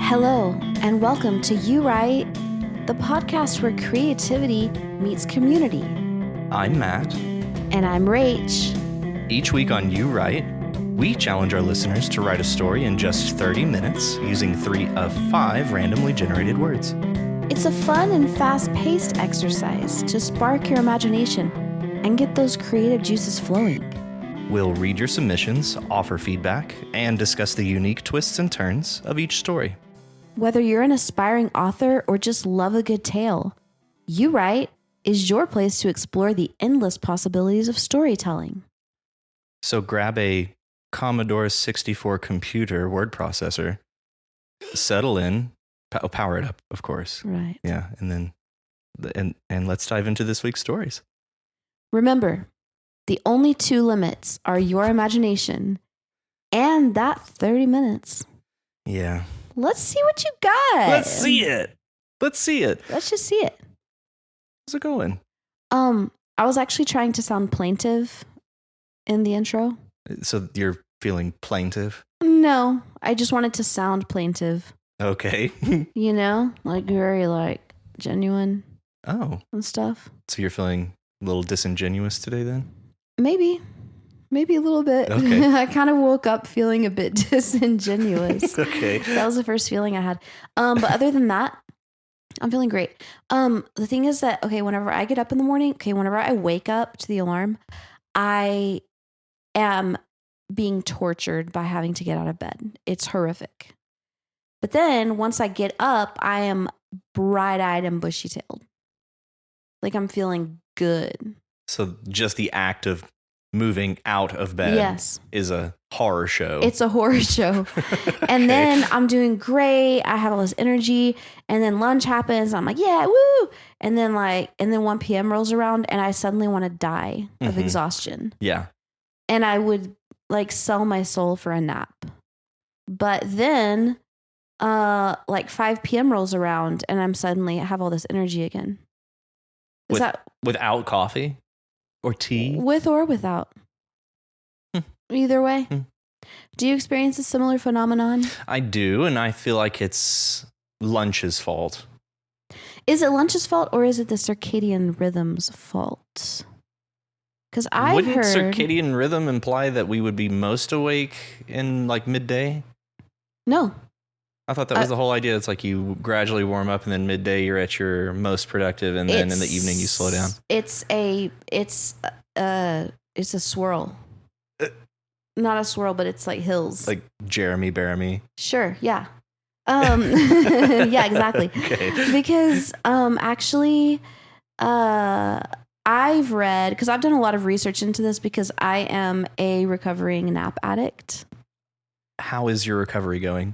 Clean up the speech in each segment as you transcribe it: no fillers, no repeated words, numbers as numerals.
Hello, and welcome to You Write, the podcast where creativity meets community. I'm Matt. And I'm Rach. Each week on You Write, we challenge our listeners to write a story in just 30 minutes using 3 of 5 randomly generated words. It's a fun and fast-paced exercise to spark your imagination and get those creative juices flowing. We'll read your submissions, offer feedback, and discuss the unique twists and turns of each story. Whether you're an aspiring author or just love a good tale, You Write is your place to explore the endless possibilities of storytelling. So grab a Commodore 64 computer word processor, settle in, power it up, of course. Right. Yeah, and then let's dive into this week's stories. Remember, the only 2 limits are your imagination and that 30 minutes. Yeah. Let's see what you got. Let's see it. Let's just see it. How's it going? I was actually trying to sound plaintive in the intro. So you're feeling plaintive? No, I just wanted to sound plaintive. Okay. You know, like very like genuine. Oh. And stuff. So you're feeling a little disingenuous today then? Maybe a little bit. Okay. I kind of woke up feeling a bit disingenuous. Okay. That was the first feeling I had. But other than that, I'm feeling great. The thing is that, okay, whenever I get up in the morning, whenever I wake up to the alarm, I am being tortured by having to get out of bed. It's horrific. But then once I get up, I am bright-eyed and bushy-tailed. Like I'm feeling good. So just the act of moving out of bed is a horror show. It's a horror show. And Okay. then I'm doing great. I have all this energy. And then lunch happens. I'm like, yeah, woo. And then 1 p.m. rolls around and I suddenly want to die of exhaustion. Yeah. And I would like sell my soul for a nap. But then 5 p.m. rolls around and I have all this energy again. Without coffee? Or tea? With or without. Either way. Do you experience a similar phenomenon? I do, and I feel like it's lunch's fault. Is it lunch's fault or is it the circadian rhythm's fault? Because Wouldn't circadian rhythm imply that we would be most awake in like midday? No. I thought that was the whole idea. It's like you gradually warm up and then midday you're at your most productive and then in the evening you slow down. It's a swirl. Not a swirl, but it's like hills. Like Jeremy Bearimy. Sure, yeah. Yeah, exactly. Okay. Because actually I've read, because I've done a lot of research into this because I am a recovering nap addict. How is your recovery going?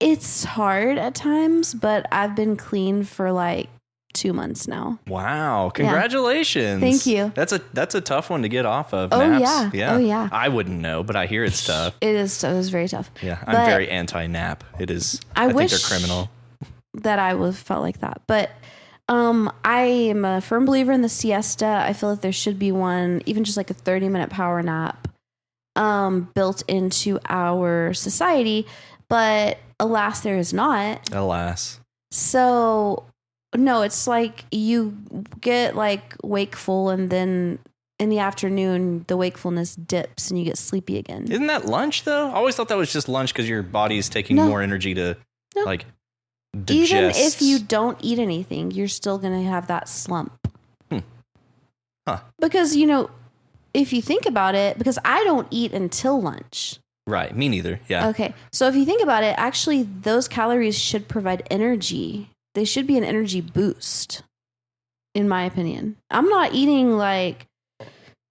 It's hard at times, but I've been clean for like 2 months now. Wow. Congratulations. Thank you. That's a tough one to get off of. Oh, naps. yeah. Oh, yeah. I wouldn't know, but I hear it's tough. It is. It was very tough. Yeah. I'm very anti-nap. It is. I think they're criminal. That I would have felt like that. But I am a firm believer in the siesta. I feel like there should be one, even just like a 30-minute power nap built into our society. But alas, there is not. Alas. So, no, it's like you get like wakeful and then in the afternoon, the wakefulness dips and you get sleepy again. Isn't that lunch though? I always thought that was just lunch because your body is taking more energy to like digest. Even if you don't eat anything, you're still going to have that slump. Huh. Because, if you think about it, because I don't eat until lunch. Right. Me neither. Yeah. Okay. So if you think about it, actually those calories should provide energy. They should be an energy boost, in my opinion. I'm not eating like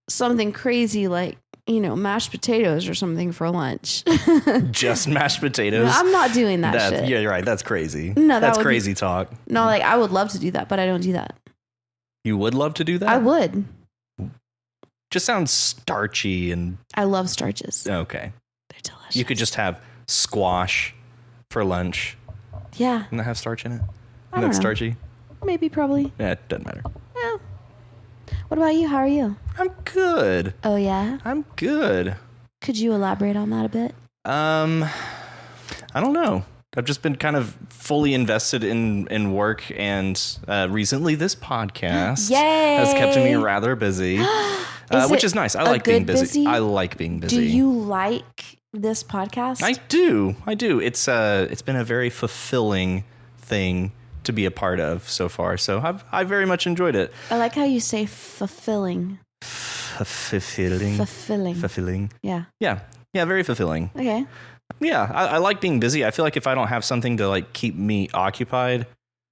something crazy like, mashed potatoes or something for lunch. Just mashed potatoes? No, I'm not doing that shit. Yeah, you're right. That's crazy. No, that's crazy talk. No, like I would love to do that, but I don't do that. You would love to do that? I would. Just sounds starchy and... I love starches. Okay. They're delicious. You could just have squash for lunch. Yeah. Doesn't that have starch in it? I don't Isn't that know. starchy? Maybe, probably. Yeah, it doesn't matter. Yeah. What about you? How are you? I'm good. Oh, yeah? I'm good. Could you elaborate on that a bit? I don't know. I've just been kind of fully invested in work, and recently this podcast has kept me rather busy, which is nice. I like being busy. I like being busy. Do you like this podcast? I do. It's been a very fulfilling thing to be a part of so far. So I very much enjoyed it. I like how you say fulfilling. Fulfilling. Yeah. Very fulfilling. Okay. Yeah, I like being busy. I feel like if I don't have something to like keep me occupied,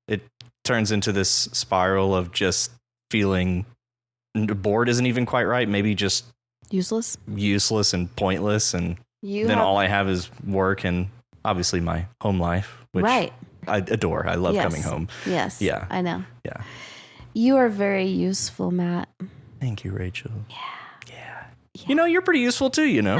it turns into this spiral of just feeling bored isn't even quite right. Maybe just useless and pointless. And then all I have is work and obviously my home life, which I adore. I love coming home. Yes. Yeah. I know. Yeah. You are very useful, Matt. Thank you, Rachel. Yeah. You know, you're pretty useful too, you know?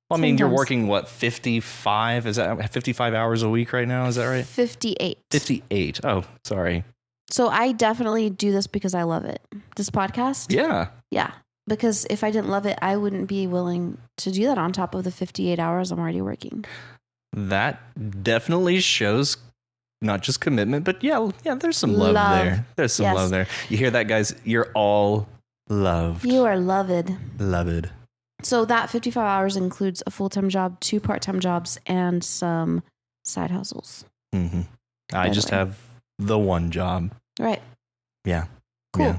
Well, I mean, you're working, 55? Is that 55 hours a week right now? Is that right? 58. 58. Oh, sorry. So I definitely do this because I love it. This podcast? Yeah. Yeah. Because if I didn't love it, I wouldn't be willing to do that on top of the 58 hours I'm already working. That definitely shows not just commitment, but yeah, there's some love there. There's some love there. You hear that, guys? You're all loved. You are loved. Loved. So that 55 hours includes a full-time job, 2 part-time jobs, and some side hustles. Mm-hmm. I just have the one job. Right. Yeah. Cool. Yeah.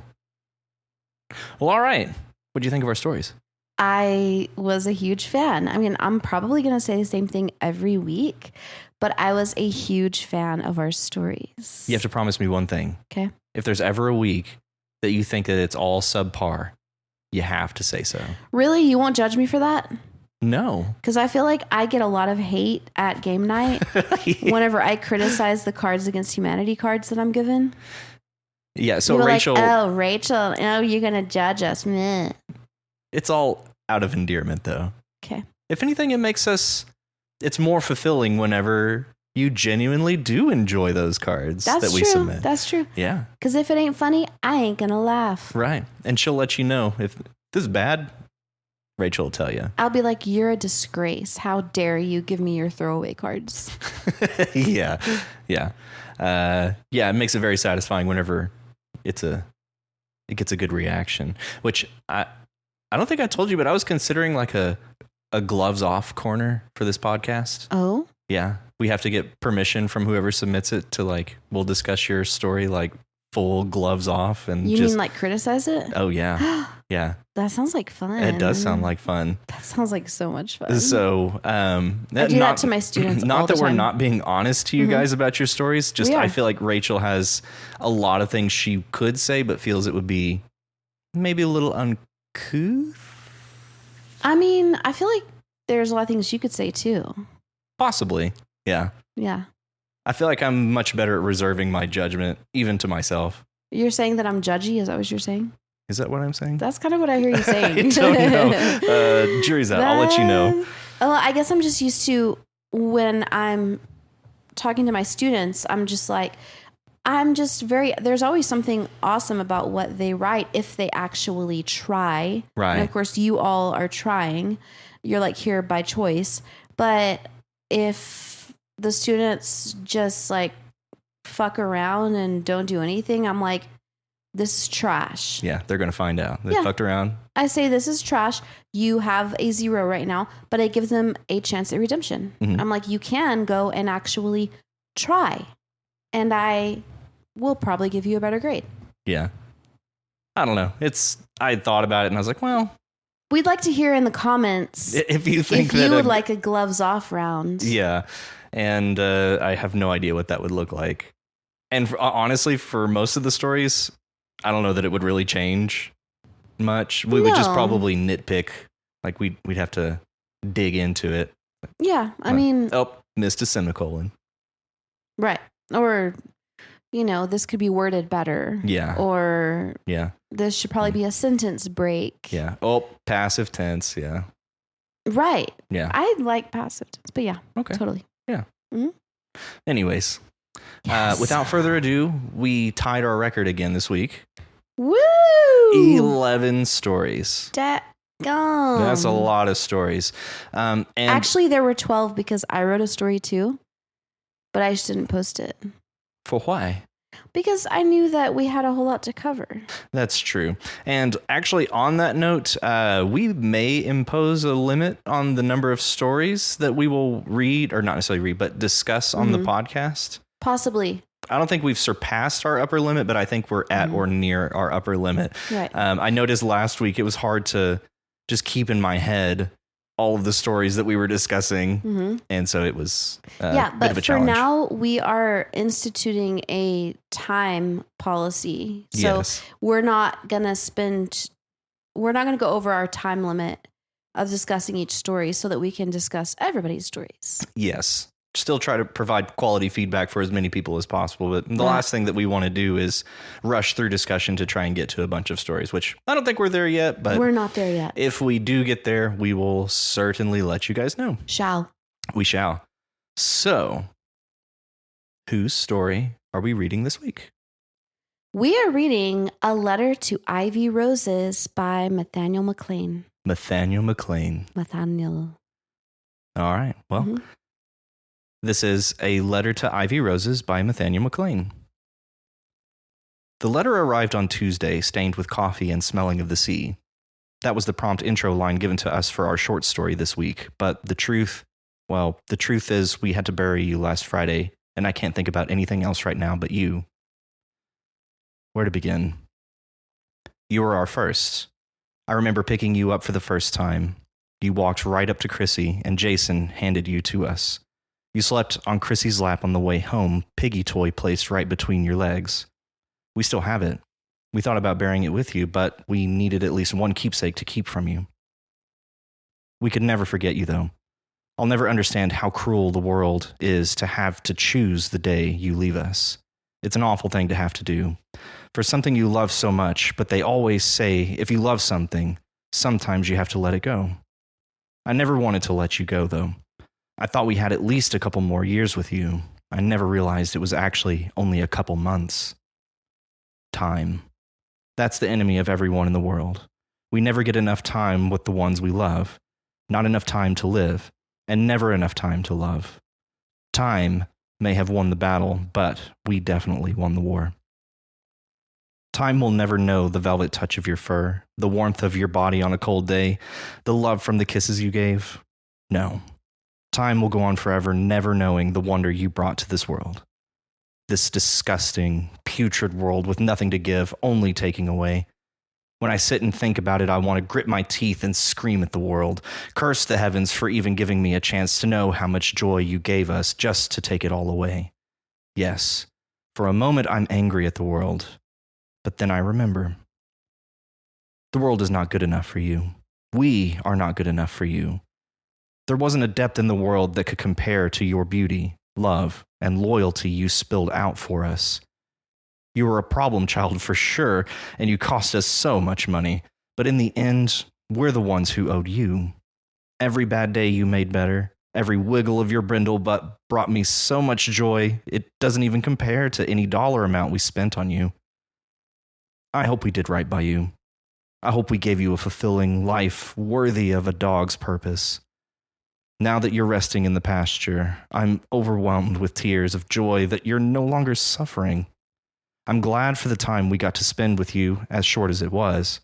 Well, all right. What do you think of our stories? I was a huge fan. I mean, I'm probably going to say the same thing every week, but I was a huge fan of our stories. You have to promise me one thing. Okay. If there's ever a week that you think that it's all subpar, you have to say so. Really? You won't judge me for that? No. Because I feel like I get a lot of hate at game night whenever I criticize the Cards Against Humanity cards that I'm given. Yeah, so Rachel... Like, Rachel, you're going to judge us. Meh. It's all out of endearment, though. Okay. If anything, it's more fulfilling whenever you genuinely do enjoy those cards that we submit. That's true. Yeah. Because if it ain't funny, I ain't going to laugh. Right. And she'll let you know. If this is bad, Rachel will tell you. I'll be like, you're a disgrace. How dare you give me your throwaway cards? Yeah. Yeah. It makes it very satisfying whenever it gets a good reaction, which I don't think I told you, but I was considering like a gloves off corner for this podcast. Oh? Yeah. We have to get permission from whoever submits it to we'll discuss your story, full gloves off. And you mean like criticize it? Oh, yeah. Yeah. That sounds like fun. It does sound like fun. That sounds like so much fun. So, I do that to my students all Not the that time. we're not being honest to you guys about your stories. Just I feel like Rachel has a lot of things she could say, but feels it would be maybe a little uncouth. I mean, I feel like there's a lot of things you could say too. Possibly. Yeah. Yeah. I feel like I'm much better at reserving my judgment, even to myself. You're saying that I'm judgy? Is that what you're saying? Is that what I'm saying? That's kind of what I hear you saying. I don't know. Jury's out. I'll let you know. Oh, I guess I'm just used to when I'm talking to my students, there's always something awesome about what they write if they actually try. Right. And of course, you all are trying. You're here by choice. But if the students just fuck around and don't do anything, I'm like, this is trash. Yeah, they're going to find out. They fucked around. I say, this is trash. You have a 0 right now, but I give them a chance at redemption. Mm-hmm. I'm like, you can go and actually try. And I will probably give you a better grade. Yeah. I don't know. I thought about it and I was like, well. We'd like to hear in the comments if you would like a gloves off round. Yeah. And I have no idea what that would look like. And honestly, for most of the stories, I don't know that it would really change much. We would just probably nitpick. We'd have to dig into it. Yeah. I mean. Oh, missed a semicolon. Right. Or, this could be worded better. Yeah. Or. Yeah. This should probably be a sentence break. Yeah. Oh, passive tense. Yeah. Right. Yeah. I like passive tense, but yeah. Okay. Totally. Yeah. Mm-hmm. Anyways. Yes. Without further ado, we tied our record again this week. Woo! 11 stories. That's a lot of stories. And actually, there were 12 because I wrote a story too, but I just didn't post it. For why? Because I knew that we had a whole lot to cover. That's true. And actually, on that note, we may impose a limit on the number of stories that we will read, or not necessarily read, but discuss on the podcast. Possibly. I don't think we've surpassed our upper limit, but I think we're at or near our upper limit. Right. I noticed last week it was hard to just keep in my head all of the stories that we were discussing. And so it was a bit of a challenge. For now, we are instituting a time policy. So we're not going to go over our time limit of discussing each story so that we can discuss everybody's stories. Yes. Still try to provide quality feedback for as many people as possible. But the last thing that we want to do is rush through discussion to try and get to a bunch of stories, which I don't think we're there yet. But we're not there yet. If we do get there, we will certainly let you guys know. We shall. So, whose story are we reading this week? We are reading A Letter to Ivy Roses by Mathaniel McClain. Mathaniel. All right. Well, this is A Letter to Ivy Roses by Mathaniel McClain. The letter arrived on Tuesday, stained with coffee and smelling of the sea. That was the prompt intro line given to us for our short story this week. But the truth is we had to bury you last Friday, and I can't think about anything else right now but you. Where to begin? You were our first. I remember picking you up for the first time. You walked right up to Chrissy, and Jason handed you to us. You slept on Chrissy's lap on the way home, piggy toy placed right between your legs. We still have it. We thought about burying it with you, but we needed at least one keepsake to keep from you. We could never forget you, though. I'll never understand how cruel the world is to have to choose the day you leave us. It's an awful thing to have to do. For something you love so much, but they always say if you love something, sometimes you have to let it go. I never wanted to let you go, though. I thought we had at least a couple more years with you. I never realized it was actually only a couple months. Time. That's the enemy of everyone in the world. We never get enough time with the ones we love. Not enough time to live, and never enough time to love. Time may have won the battle, but we definitely won the war. Time will never know the velvet touch of your fur, the warmth of your body on a cold day, the love from the kisses you gave. No. Time will go on forever, never knowing the wonder you brought to this world. This disgusting, putrid world with nothing to give, only taking away. When I sit and think about it, I want to grit my teeth and scream at the world, curse the heavens for even giving me a chance to know how much joy you gave us just to take it all away. Yes, for a moment I'm angry at the world, but then I remember. The world is not good enough for you. We are not good enough for you. There wasn't a depth in the world that could compare to your beauty, love, and loyalty you spilled out for us. You were a problem child for sure, and you cost us so much money. But in the end, we're the ones who owed you. Every bad day you made better. Every wiggle of your brindle butt brought me so much joy, it doesn't even compare to any dollar amount we spent on you. I hope we did right by you. I hope we gave you a fulfilling life worthy of a dog's purpose. Now that you're resting in the pasture, I'm overwhelmed with tears of joy that you're no longer suffering. I'm glad for the time we got to spend with you, as short as it was.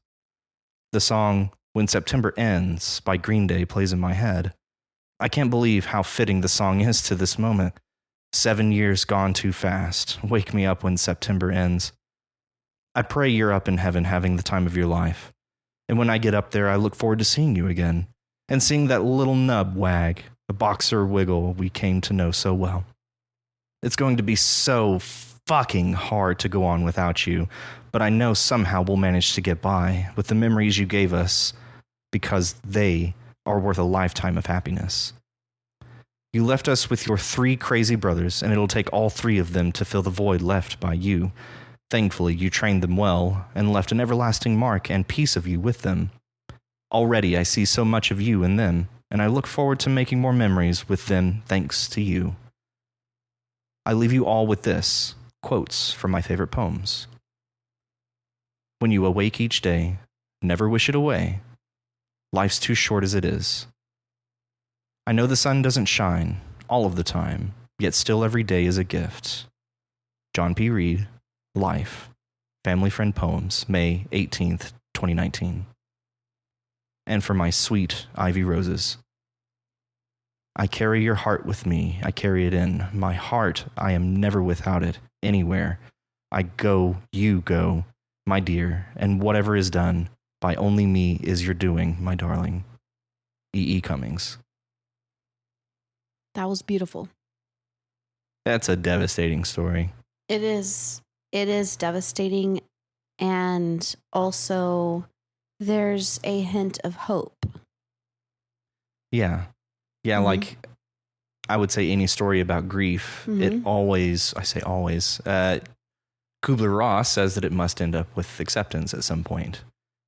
The song When September Ends by Green Day plays in my head. I can't believe how fitting the song is to this moment. 7 years gone too fast. Wake me up when September ends. I pray you're up in heaven having the time of your life. And when I get up there, I look forward to seeing you again. And seeing that little nub wag, the boxer wiggle we came to know so well. It's going to be so fucking hard to go on without you, but I know somehow we'll manage to get by with the memories you gave us because they are worth a lifetime of happiness. You left us with your 3 crazy brothers, and it'll take all 3 of them to fill the void left by you. Thankfully, you trained them well and left an everlasting mark and piece of you with them. Already I see so much of you in them, and I look forward to making more memories with them thanks to you. I leave you all with this, quotes from my favorite poems. When you awake each day, never wish it away. Life's too short as it is. I know the sun doesn't shine all of the time, yet still every day is a gift. John P. Reed, Life, Family Friend Poems, May 18th, 2019. And for my sweet ivy roses. I carry your heart with me, I carry it in. My heart, I am never without it, anywhere. I go, you go, my dear, and whatever is done, by only me is your doing, my darling. E. E. Cummings. That was beautiful. That's a devastating story. It is. It is devastating. And also, there's a hint of hope. Yeah. Yeah, like I would say any story about grief, it always, I say always, Kubler-Ross says that it must end up with acceptance at some point.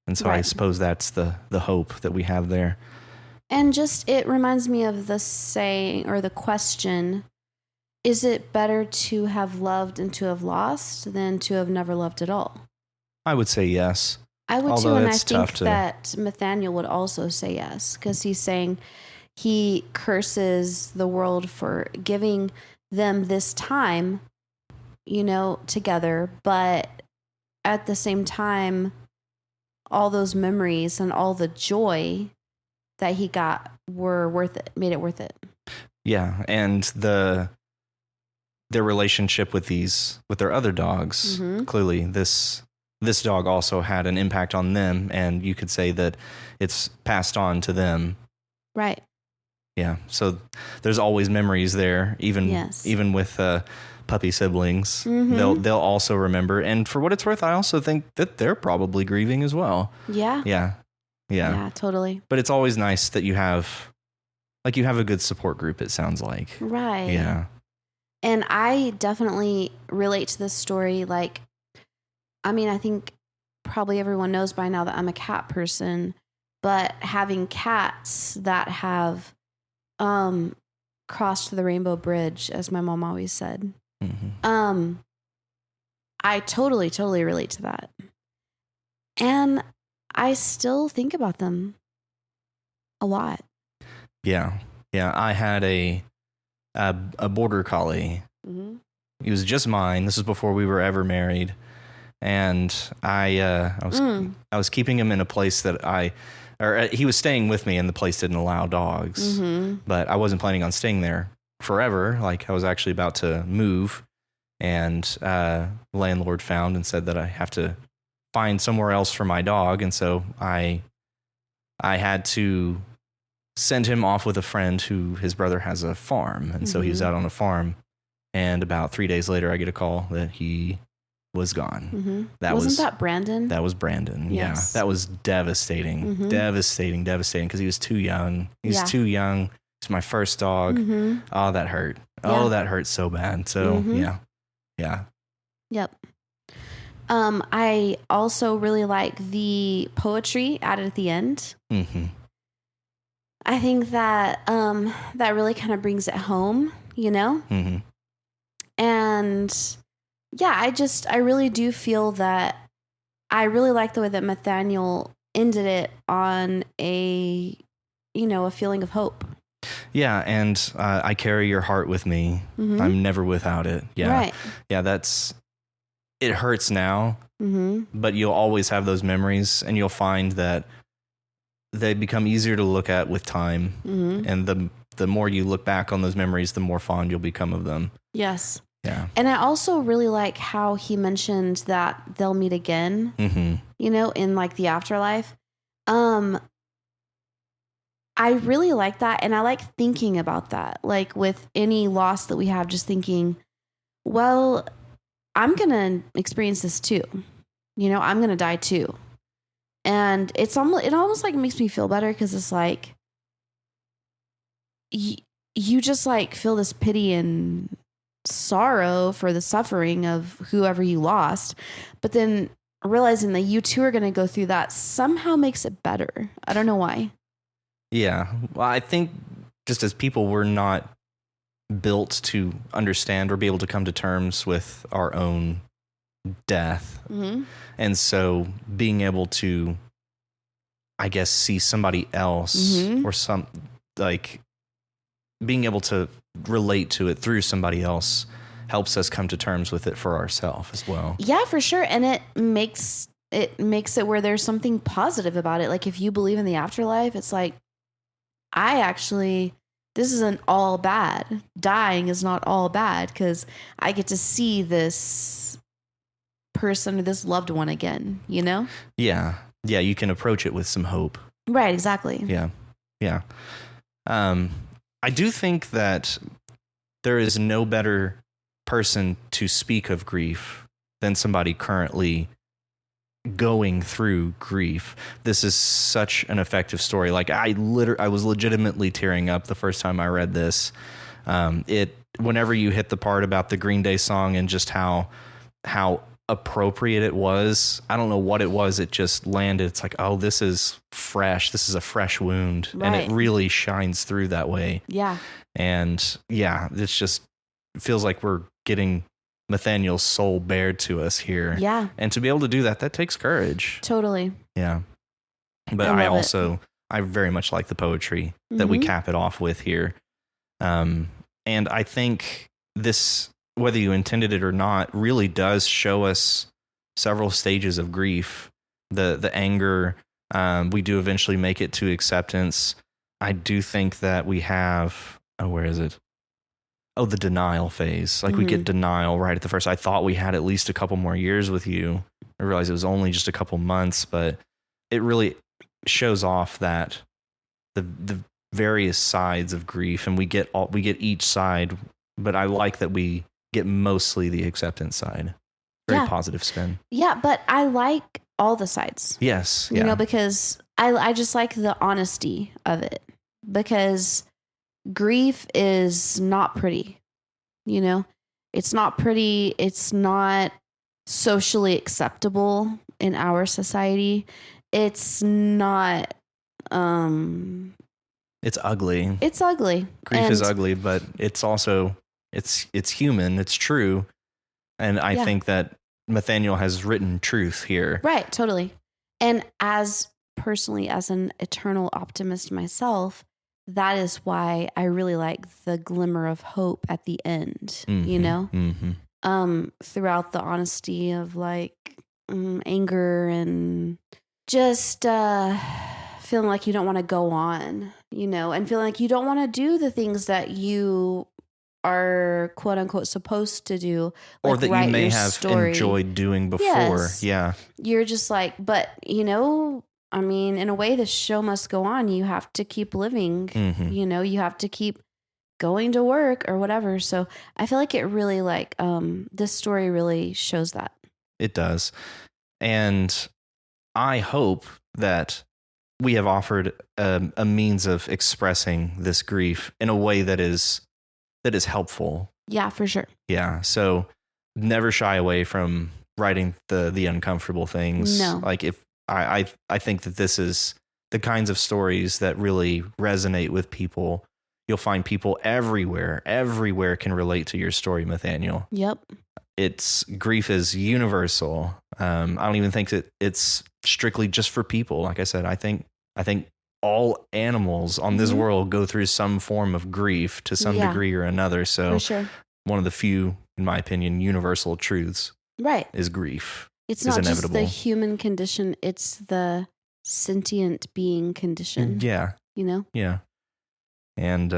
And so I suppose that's the hope that we have there. And just, it reminds me of the saying or the question, is it better to have loved and to have lost than to have never loved at all? I would say yes. I would too, and I think that Nathaniel would also say yes, because he's saying he curses the world for giving them this time, you know, together, but at the same time, all those memories and all the joy that he got were worth it, made it worth it. Yeah, and their relationship with their other dogs, clearly this dog also had an impact on them, and you could say that it's passed on to them. Right. Yeah, so there's always memories there, even with puppy siblings. They'll also remember, and for what it's worth, I also think that they're probably grieving as well. Yeah, totally. But it's always nice that you have a good support group. It sounds like, right? Yeah, and I definitely relate to this story. Like, I mean, I think probably everyone knows by now that I'm a cat person, but having cats that have crossed the rainbow bridge, as my mom always said, I totally relate to that. And I still think about them a lot. Yeah. I had a border collie. He was just mine. This was before we were ever married, and I was keeping him in a place that he was staying with me, and the place didn't allow dogs. But I wasn't planning on staying there forever. Like, I was actually about to move, and landlord found and said that I have to find somewhere else for my dog, and so I had to send him off with a friend who his brother has a farm, and so he was out on a farm, and about 3 days later I get a call that he was gone. Wasn't that Brandon? That was Brandon. Yes. Yeah, that was devastating. Devastating because he was too young. He's too young. He's my first dog. Oh, that hurt. Oh, that hurt so bad. So yeah. Yep. I also really like the poetry added at the end. I think that that really kind of brings it home, you know? And yeah, I really do feel that I really like the way that Nathaniel ended it on a feeling of hope. Yeah, and I carry your heart with me. I'm never without it. Yeah. Right. Yeah, it hurts now, but you'll always have those memories, and you'll find that they become easier to look at with time. And the more you look back on those memories, the more fond you'll become of them. Yes. Yeah. And I also really like how he mentioned that they'll meet again, in like the afterlife. I really like that. And I like thinking about that. Like with any loss that we have, just thinking, well, I'm going to experience this too. I'm going to die too. And it almost like makes me feel better, because it's like, you just like feel this pity and sorrow for the suffering of whoever you lost, but then realizing that you too are going to go through that somehow makes it better. I don't know why. Yeah. Well, I think just as people, we're not built to understand or be able to come to terms with our own death. And so being able to I guess, see somebody else or some, like, being able to relate to it through somebody else helps us come to terms with it for ourselves as well. Yeah, for sure. And it makes it where there's something positive about it. Like if you believe in the afterlife, it's like, this isn't all bad. Dying is not all bad because I get to see this person or this loved one again, you know? Yeah. Yeah. You can approach it with some hope. Right. Exactly. Yeah. Yeah. I do think that there is no better person to speak of grief than somebody currently going through grief. This is such an effective story. Like I was legitimately tearing up the first time I read this. Whenever you hit the part about the Green Day song and just how appropriate it was, I don't know what it was. It just landed. It's like, oh, this is fresh. This is a fresh wound. Right. And it really shines through that way. Yeah. And yeah, it feels like we're getting Nathaniel's soul bared to us here. Yeah. And to be able to do that takes courage. Totally. Yeah. But I very much like the poetry that we cap it off with here. And I think this, whether you intended it or not, really does show us several stages of grief. The anger, we do eventually make it to acceptance. I do think that we have, where is it? Oh, the denial phase. Like we get denial right at the first. I thought we had at least a couple more years with you. I realized it was only just a couple months, but it really shows off that the various sides of grief, and we get each side, but I like that we get mostly the acceptance side. Very positive spin. Yeah, but I like all the sides. Yes. You know, because I just like the honesty of it. Because grief is not pretty. You know, it's not pretty. It's not socially acceptable in our society. It's not. It's ugly. It's ugly. Grief is ugly, but it's also it's human. It's true, and I think that Nathaniel has written truth here. Right. Totally. And as personally, as an eternal optimist myself, that is why I really like the glimmer of hope at the end, you know, throughout the honesty of like anger and just feeling like you don't want to go on, you know, and feeling like you don't want to do the things that you are quote unquote supposed to do, like or that you may have enjoyed doing before. Yes. Yeah. You're just like, but you know, I mean, in a way, the show must go on. You have to keep living, you know, you have to keep going to work or whatever. So I feel like it really like, this story really shows that. It does. And I hope that we have offered a means of expressing this grief in a way that is helpful. Yeah, for sure. Yeah. So never shy away from writing the uncomfortable things. No. Like if I think that this is the kinds of stories that really resonate with people. You'll find people everywhere can relate to your story, Nathaniel. Yep. Grief is universal. I don't even think that it's strictly just for people. Like I said, I think all animals on this world go through some form of grief to some degree or another. So for sure. One of the few, in my opinion, universal truths is grief. It's not just the human condition, it's the sentient being condition. Yeah. You know? Yeah. And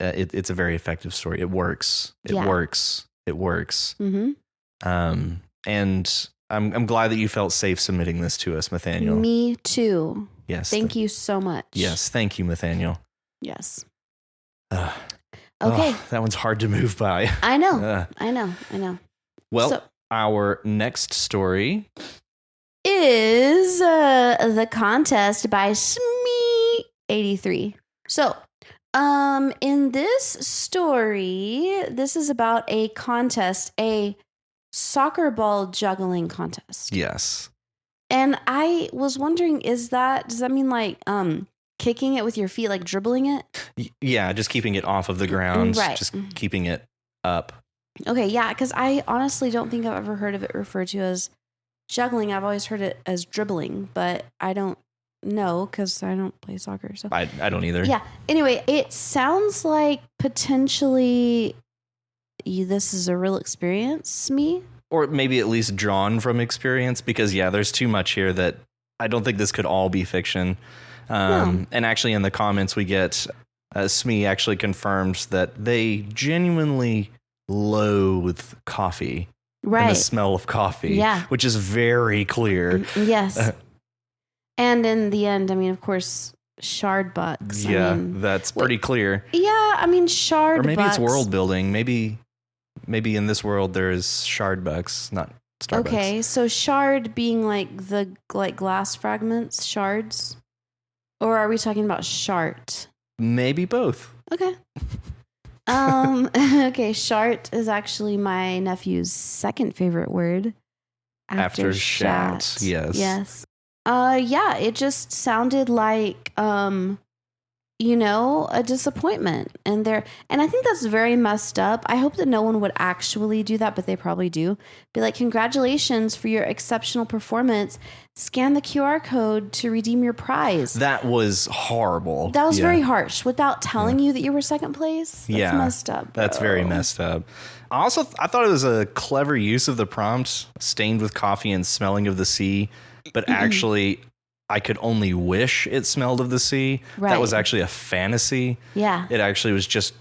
it's a very effective story. It works. It works. Mm-hmm. And I'm glad that you felt safe submitting this to us, Nathaniel. Me too. Yes. Thank you so much. Yes. Thank you, Nathaniel. Yes. Okay. That one's hard to move by. I know. I know. Well, our next story is The Contest by Smee83. So, in this story, this is about a contest, a soccer ball juggling contest. Yes. And I was wondering, does that mean like kicking it with your feet, like dribbling it? Yeah, just keeping it off of the ground, right. Just keeping it up. Okay, yeah, because I honestly don't think I've ever heard of it referred to as juggling. I've always heard it as dribbling, but I don't know because I don't play soccer. So I don't either. yeah. Anyway, it sounds like potentially this is a real experience, me. Or maybe at least drawn from experience, because there's too much here that I don't think this could all be fiction. And actually in the comments we get, Smee actually confirms that they genuinely loathe coffee. Right. And the smell of coffee. Yeah. Which is very clear. Yes. And in the end, I mean, of course, shard bucks. Yeah, I mean, that's pretty clear. Yeah, I mean, shard bucks. Or maybe it's world building. Maybe in this world there is shard bucks, not Starbucks. Okay, so shard being like the glass fragments, shards? Or are we talking about shart? Maybe both. Okay. Okay, shart is actually my nephew's second favorite word. After shat. Yes. Yes. Yeah, it just sounded like a disappointment. And I think that's very messed up. I hope that no one would actually do that, but they probably do. Be like, congratulations for your exceptional performance. Scan the QR code to redeem your prize. That was horrible. That was very harsh without telling you that you were second place. That's messed up. Bro. That's very messed up. I thought it was a clever use of the prompt, stained with coffee and smelling of the sea, but actually I could only wish it smelled of the sea. Right. That was actually a fantasy. Yeah. It actually was just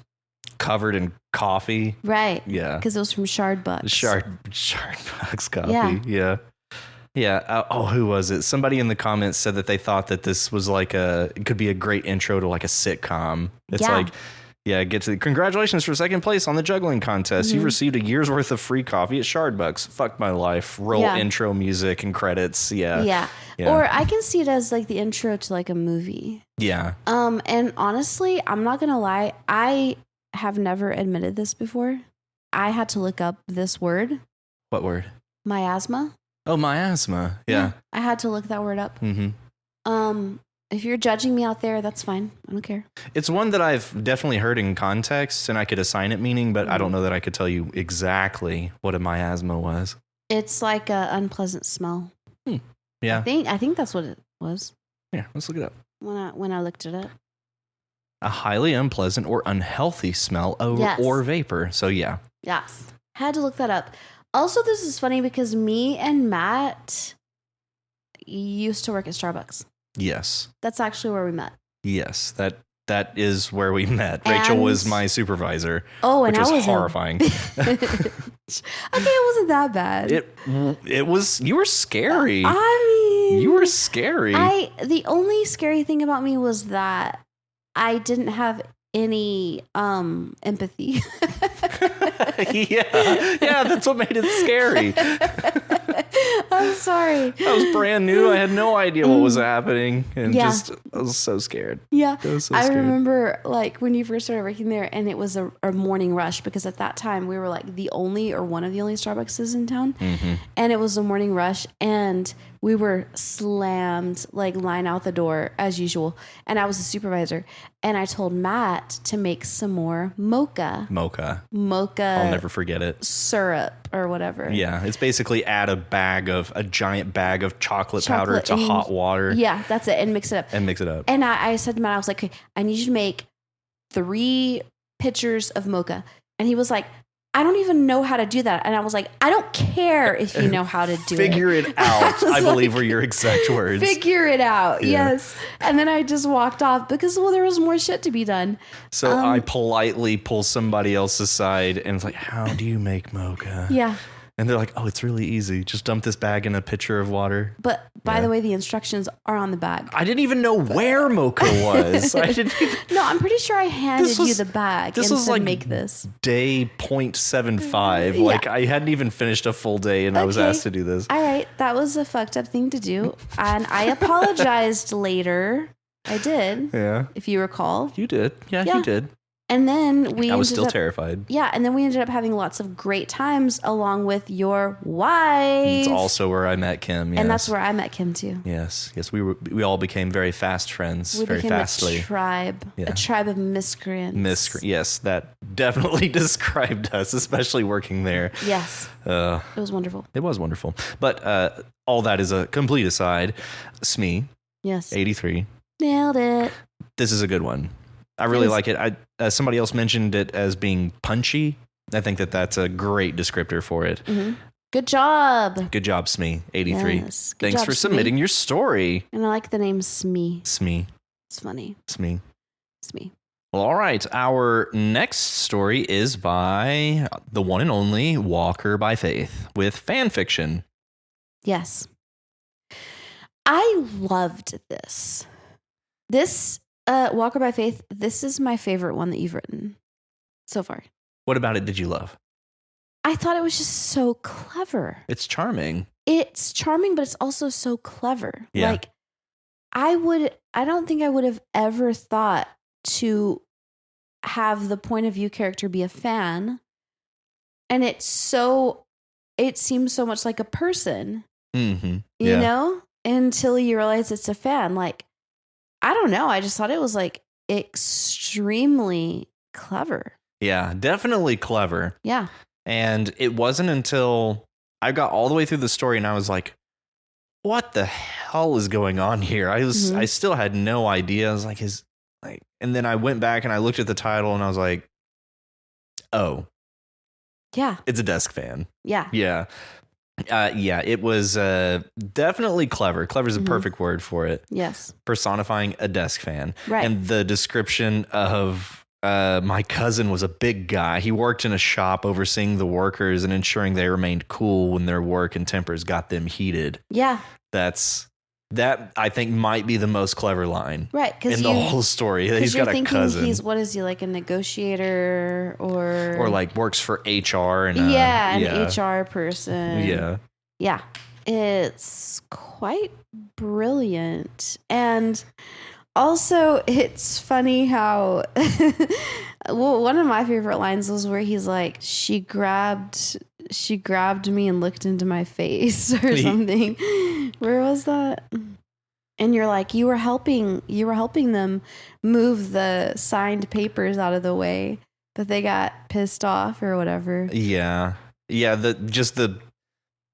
covered in coffee. Right. Yeah. Because it was from shard bucks. Shard bucks coffee. Yeah. Yeah. Who was it? Somebody in the comments said that they thought that this was like it could be a great intro to like a sitcom. It's congratulations for second place on the juggling contest. Mm-hmm. You've received a year's worth of free coffee at Shardbucks. Fuck my life. Roll intro music and credits. Yeah. Or I can see it as like the intro to like a movie. Yeah. And honestly, I'm not going to lie. I have never admitted this before. I had to look up this word. What word? Miasma. Oh, miasma. Yeah. I had to look that word up. Mm-hmm. If you're judging me out there, that's fine. I don't care. It's one that I've definitely heard in context, and I could assign it meaning, but I don't know that I could tell you exactly what a miasma was. It's like an unpleasant smell. Yeah. I think that's what it was. Yeah, let's look it up. When I looked it up. A highly unpleasant or unhealthy smell or vapor. So yeah. Yes. Had to look that up. Also, this is funny because me and Matt used to work at Starbucks. Yes. That's actually where we met. Yes, that is where we met. Rachel was my supervisor. Oh, and which was I was horrifying. Okay, it wasn't that bad. It was. You were scary. I mean, you were scary. The only scary thing about me was that I didn't have any empathy. yeah, that's what made it scary. I'm sorry. I was brand new. I had no idea what was happening, and I was so scared. Yeah, I remember like when you first started working there, and it was a morning rush because at that time we were like the only or one of the only Starbuckses in town, and it was a morning rush, and we were slammed like line out the door as usual, and I was a supervisor, and I told Matt to make some more mocha. I'll never forget it. Syrup or whatever. Yeah, it's basically add a giant bag of chocolate powder to hot water. Yeah, that's it, and mix it up. And I said to Matt, I was like, okay, I need you to make 3 pitchers of mocha, and he was like, I don't even know how to do that. And I was like, I don't care if you know how to do Figure it. it out. I believe were your exact words. Figure it out. Yeah. Yes. And then I just walked off because, there was more shit to be done. So I politely pull somebody else aside and it's like, how do you make mocha? Yeah. And they're like, oh, it's really easy. Just dump this bag in a pitcher of water. But by the way, the instructions are on the bag. I didn't even know where mocha was. No, I'm pretty sure I handed you the bag and said, like, make this. Day 0.75. Yeah. Like, I hadn't even finished a full day and I was asked to do this. All right. That was a fucked up thing to do. And I apologized later. I did. Yeah. If you recall. You did. Yeah, you did. And then I was still terrified. Yeah, and then we ended up having lots of great times along with your wife. It's also where I met Kim. Yes. And that's where I met Kim too. Yes, we all became very fast friends very fastly. A tribe of miscreants. Yes, that definitely described us, especially working there. Yes. It was wonderful. It was wonderful. But all that is a complete aside. Smee, Yes. 83. Nailed it. This is a good one. I really like it. Somebody else mentioned it as being punchy. I think that's a great descriptor for it. Mm-hmm. Good job. Good job, Smee, 83. Yes. Thanks job, for submitting your story. And I like the name Smee. Smee. It's funny. Smee. Smee. Well, all right. Our next story is by the one and only Walker by Faith with fan fiction. Yes. I loved this. This Walker by Faith, this is my favorite one that you've written so far. What about it did you love? I thought it was just so clever. It's charming. It's charming, but it's also so clever. Yeah. Like, I don't think I would have ever thought to have the point of view character be a fan. And it seems so much like a person, Mm-hmm. you know, until you realize it's a fan. Like, I don't know. I just thought it was like extremely clever. Yeah, definitely clever. Yeah. And it wasn't until I got all the way through the story and I was like, what the hell is going on here? I still had no idea. I was like, and then I went back and I looked at the title and I was like, oh, yeah, it's a desk fan. Yeah. Yeah. It was definitely clever. Clever is a perfect word for it. Yes. Personifying a desk fan. Right. And the description of my cousin was a big guy. He worked in a shop overseeing the workers and ensuring they remained cool when their work and tempers got them heated. Yeah. That I think might be the most clever line. Right. In the whole story. He's got a cousin. What is he, like a negotiator or like works for HR and an HR person. Yeah. Yeah. It's quite brilliant. And also, it's funny how one of my favorite lines was where he's like, she grabbed me and looked into my face or something. Where was that? And you're like, you were helping them move the signed papers out of the way, but they got pissed off or whatever. Yeah. Yeah. The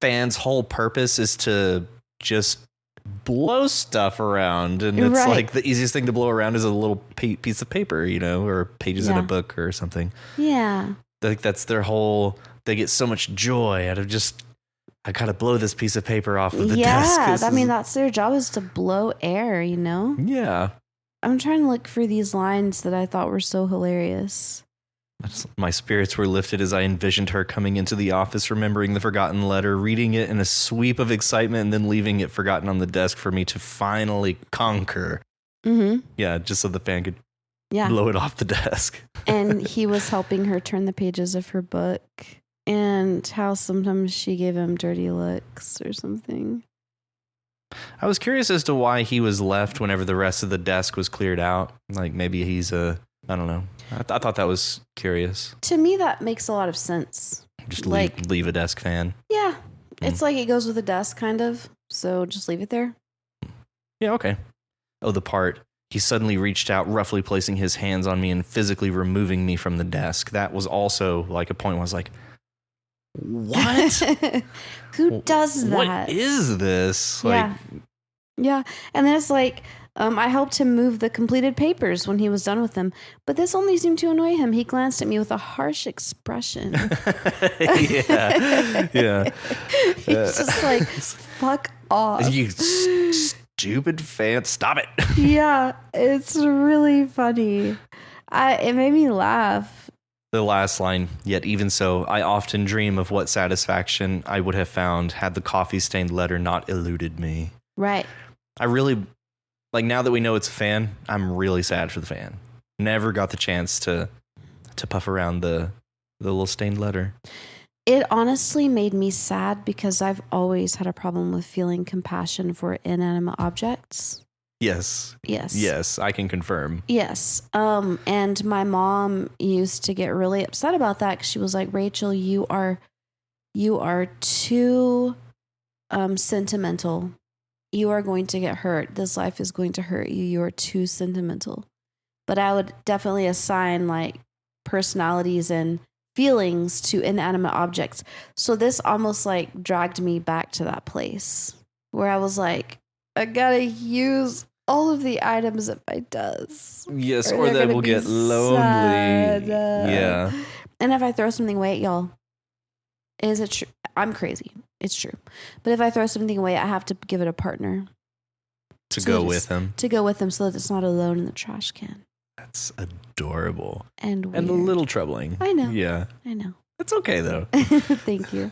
fan's whole purpose is to just blow stuff around, and it's like the easiest thing to blow around is a little piece of paper, or pages in a book or something. Yeah. Like that's their whole, they get so much joy out of just, I gotta blow this piece of paper off of the desk. Yeah, I mean, that's their job, is to blow air, Yeah. I'm trying to look for these lines that I thought were so hilarious. My spirits were lifted as I envisioned her coming into the office, remembering the forgotten letter, reading it in a sweep of excitement, and then leaving it forgotten on the desk for me to finally conquer. Mm-hmm. Yeah, just so the fan could blow it off the desk. And he was helping her turn the pages of her book, and how sometimes she gave him dirty looks or something. I was curious as to why he was left whenever the rest of the desk was cleared out. Like maybe he's I don't know. I thought that was curious. To me, that makes a lot of sense. Just leave a desk fan. Yeah. It's like it goes with a desk, kind of. So just leave it there. Yeah, okay. Oh, the part. He suddenly reached out, roughly placing his hands on me and physically removing me from the desk. That was also like a point where I was like, what? Who does that? What is this? Yeah. And then it's like, I helped him move the completed papers when he was done with them, but this only seemed to annoy him. He glanced at me with a harsh expression. Yeah. He's just like, fuck off. You stupid fan. Stop it. Yeah, it's really funny. It made me laugh. The last line, yet even so, I often dream of what satisfaction I would have found had the coffee-stained letter not eluded me. Right. I really, now that we know it's a fan, I'm really sad for the fan. Never got the chance to puff around the little stained letter. It honestly made me sad because I've always had a problem with feeling compassion for inanimate objects. Yes. Yes, I can confirm. Yes. And my mom used to get really upset about that because she was like, Rachel, you are too sentimental. You are going to get hurt. This life is going to hurt you. You are too sentimental. But I would definitely assign personalities and feelings to inanimate objects. So this almost like dragged me back to that place where I was like, I gotta use all of the items at my desk. Yes, or they will get lonely. Sad. Yeah. And if I throw something away at y'all, is it true? I'm crazy. It's true. But if I throw something away, I have to give it a partner. To go with them. To go with them so that it's not alone in the trash can. That's adorable. And weird. And a little troubling. I know. Yeah. I know. It's okay, though. Thank you.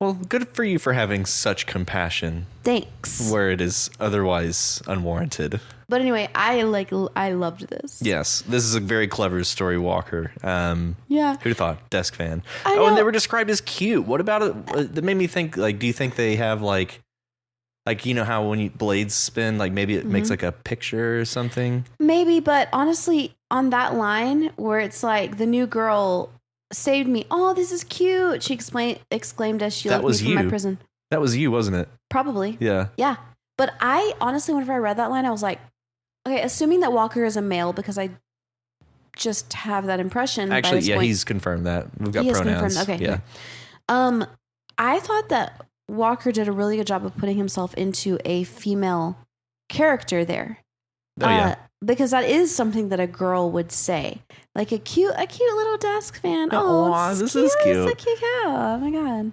Well, good for you for having such compassion. Thanks. Where it is otherwise unwarranted. But anyway, I loved this. Yes, this is a very clever story, Walker. Yeah. Who'd have thought? Desk fan. I know. And they were described as cute. What about it? That made me think, like, do you think they have, like, you know how when blades spin, like, maybe it makes, like, a picture or something? Maybe, but honestly, on that line where it's like, the new girl saved me. Oh, this is cute. She exclaimed as she left me from my prison. That was you, wasn't it? Probably. Yeah. Yeah. But I honestly, whenever I read that line, I was like, okay, assuming that Walker is a male, because I just have that impression. Actually, yeah, he's confirmed that. We've got pronouns. Okay. Yeah. I thought that Walker did a really good job of putting himself into a female character there. Oh, yeah. Because that is something that a girl would say. Like a cute little desk fan. Oh, this is cute. It's a cute cow. Oh my God.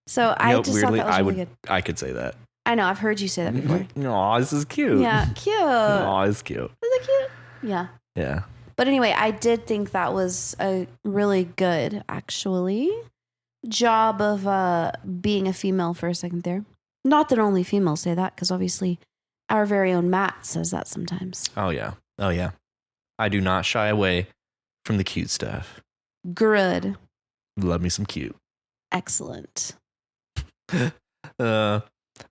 So I just weirdly, thought that was really good. I could say that. I know. I've heard you say that before. Aw, this is cute. Yeah, cute. Aw, it's cute. Is it cute? Yeah. Yeah. But anyway, I did think that was a really good, actually, job of being a female for a second there. Not that only females say that, because obviously our very own Matt says that sometimes. Oh, yeah. Oh, yeah. I do not shy away from the cute stuff. Good. Love me some cute. Excellent.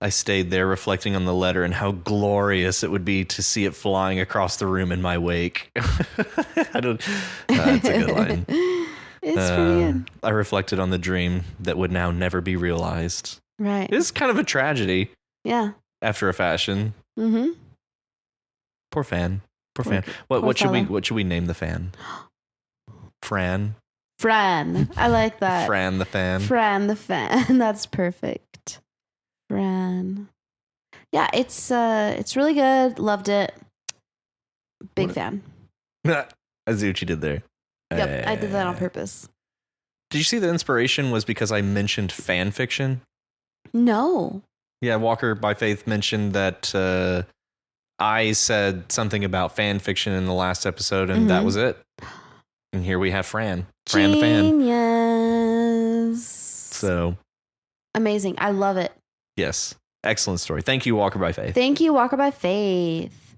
I stayed there reflecting on the letter and how glorious it would be to see it flying across the room in my wake. I don't. That's a good line. It's pretty good. I reflected on the dream that would now never be realized. Right. It's kind of a tragedy. Yeah. After a fashion. Mm-hmm. Poor fan. Poor fan. What should we name the fan? Fran. Fran. I like that. Fran the fan. Fran the fan. That's perfect. Fran. Yeah, it's really good. Loved it. Big fan. I see what you did there. Yep, I did that on purpose. Did you see the inspiration was because I mentioned fan fiction? No. Yeah, Walker by Faith mentioned that I said something about fan fiction in the last episode, and that was it. And here we have Fran. Fran the fan. Genius. So. Amazing. I love it. Yes. Excellent story. Thank you, Walker by Faith. Thank you, Walker by Faith.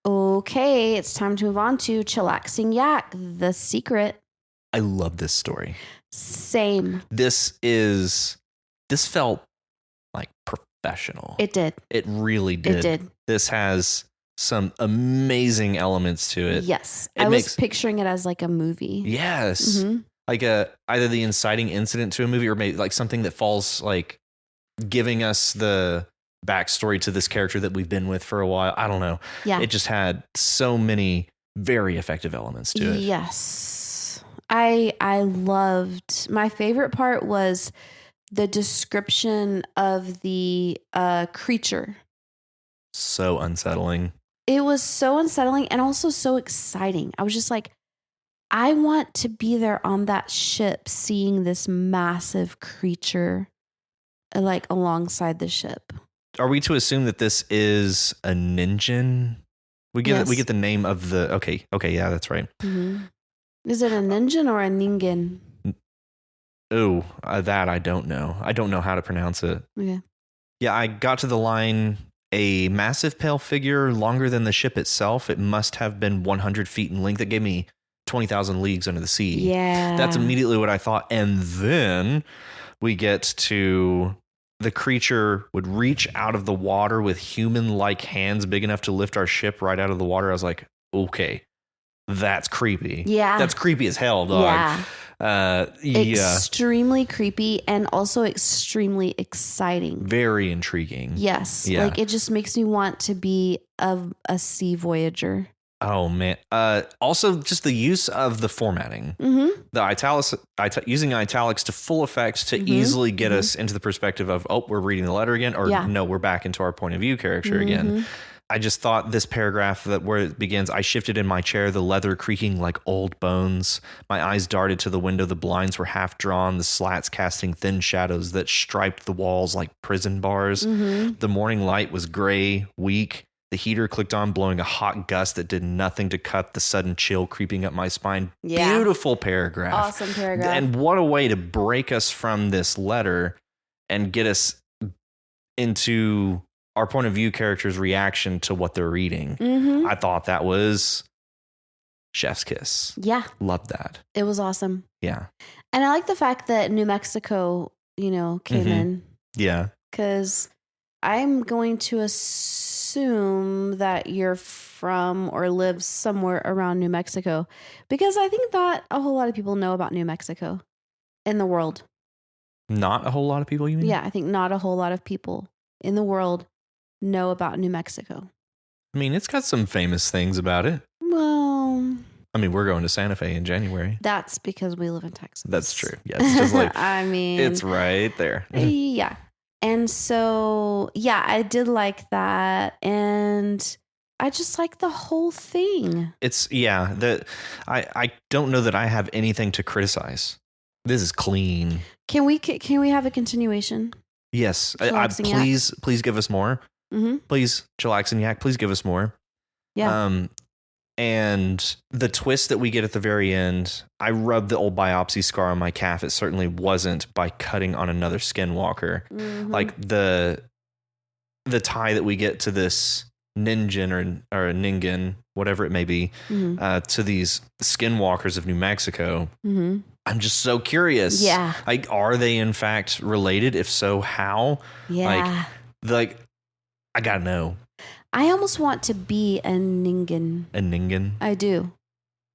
Okay, it's time to move on to Chillaxing Yak, The Secret. I love this story. Same. This felt like professional. It did. It really did. It did. This has some amazing elements to it. Yes. I was picturing it as like a movie. Yes. Mm-hmm. Like either the inciting incident to a movie or maybe like something that falls like giving us the backstory to this character that we've been with for a while. I don't know. Yeah. It just had so many very effective elements to it. Yes. I loved, my favorite part was the description of the creature. So unsettling. It was so unsettling and also so exciting. I was just like, I want to be there on that ship seeing this massive creature like alongside the ship. Are we to assume that this is a ninja? We get the name of the okay, yeah, that's right. Mm-hmm. Is it a ninja or a ningen? Oh, that I don't know. I don't know how to pronounce it. Okay. Yeah, I got to the line, a massive pale figure longer than the ship itself. It must have been 100 feet in length. It gave me 20,000 leagues under the sea. Yeah. That's immediately what I thought. And then we get to the creature would reach out of the water with human-like hands big enough to lift our ship right out of the water. I was like, okay, that's creepy. Yeah. That's creepy as hell, dog. Yeah. Extremely creepy and also extremely exciting. Very intriguing. Yes. Yeah. Like it just makes me want to be a sea voyager. Oh man. Also just the use of the formatting. Mm-hmm. The italics, using italics to full effect to easily get us into the perspective of, oh, we're reading the letter again, or no, we're back into our point of view character again. I just thought this paragraph that where it begins, I shifted in my chair, the leather creaking like old bones. My eyes darted to the window. The blinds were half drawn, the slats casting thin shadows that striped the walls like prison bars. The morning light was gray, weak. The heater clicked on, blowing a hot gust that did nothing to cut the sudden chill creeping up my spine. Yeah. Beautiful paragraph. Awesome paragraph. And what a way to break us from this letter and get us into our point of view character's reaction to what they're reading. I thought that was chef's kiss. Yeah. Loved that. It was awesome. Yeah. And I like the fact that New Mexico, came in. Yeah. Because I'm going to assume that you're from or live somewhere around New Mexico, because I think not a whole lot of people know about New Mexico in the world. Not a whole lot of people, you mean? Yeah, I think not a whole lot of people in the world know about New Mexico. I mean, it's got some famous things about it. Well, I mean, we're going to Santa Fe in January. That's because we live in Texas. That's true. Yeah, it's just like, I mean, it's right there. Yeah. And so, yeah, I did like that. And I just like the whole thing. I don't know that I have anything to criticize. This is clean. Can we have a continuation? Yes. Please give us more. Please, Chillax and Yak, please give us more. Yeah. And the twist that we get at the very end, I rubbed the old biopsy scar on my calf. It certainly wasn't by cutting on another skinwalker. Like the tie that we get to this ninjin or a ningen, whatever it may be, to these skinwalkers of New Mexico. I'm just so curious. Yeah. Like, are they in fact related? If so, how? Yeah. Like I gotta know. I almost want to be a ningen. A ningen? I do.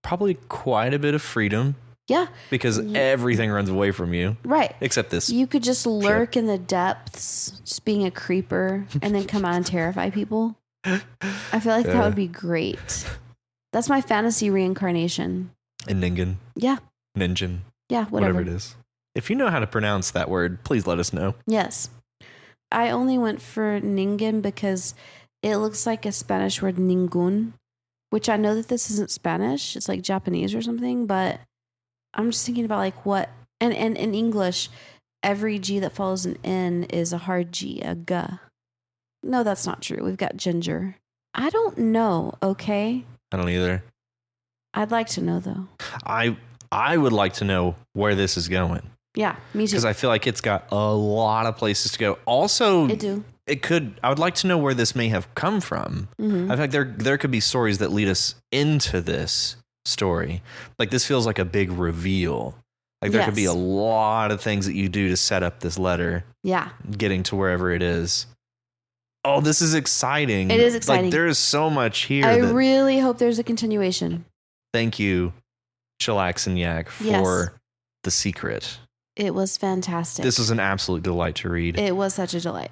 Probably quite a bit of freedom. Yeah. Because everything runs away from you. Right. Except this. You could just lurk in the depths, just being a creeper, and then come out and terrify people. I feel like that would be great. That's my fantasy reincarnation. A ningen. Yeah. Ninjin. Yeah, whatever it is. If you know how to pronounce that word, please let us know. Yes. I only went for ningen because it looks like a Spanish word ningun, which I know that this isn't Spanish. It's like Japanese or something, but I'm just thinking about like what, and in English, every G that follows an N is a hard G, a G. No, that's not true. We've got ginger. I don't know, okay? I don't either. I'd like to know though. I would like to know where this is going. Yeah, me too. Because I feel like it's got a lot of places to go. Also, I would like to know where this may have come from. I feel like there could be stories that lead us into this story. Like this feels like a big reveal. Like there could be a lot of things that you do to set up this letter. Yeah. Getting to wherever it is. Oh, this is exciting. It is exciting. Like there is so much here. I really hope there's a continuation. Thank you, Chillax and Yak, for the secret. It was fantastic. This was an absolute delight to read. It was such a delight.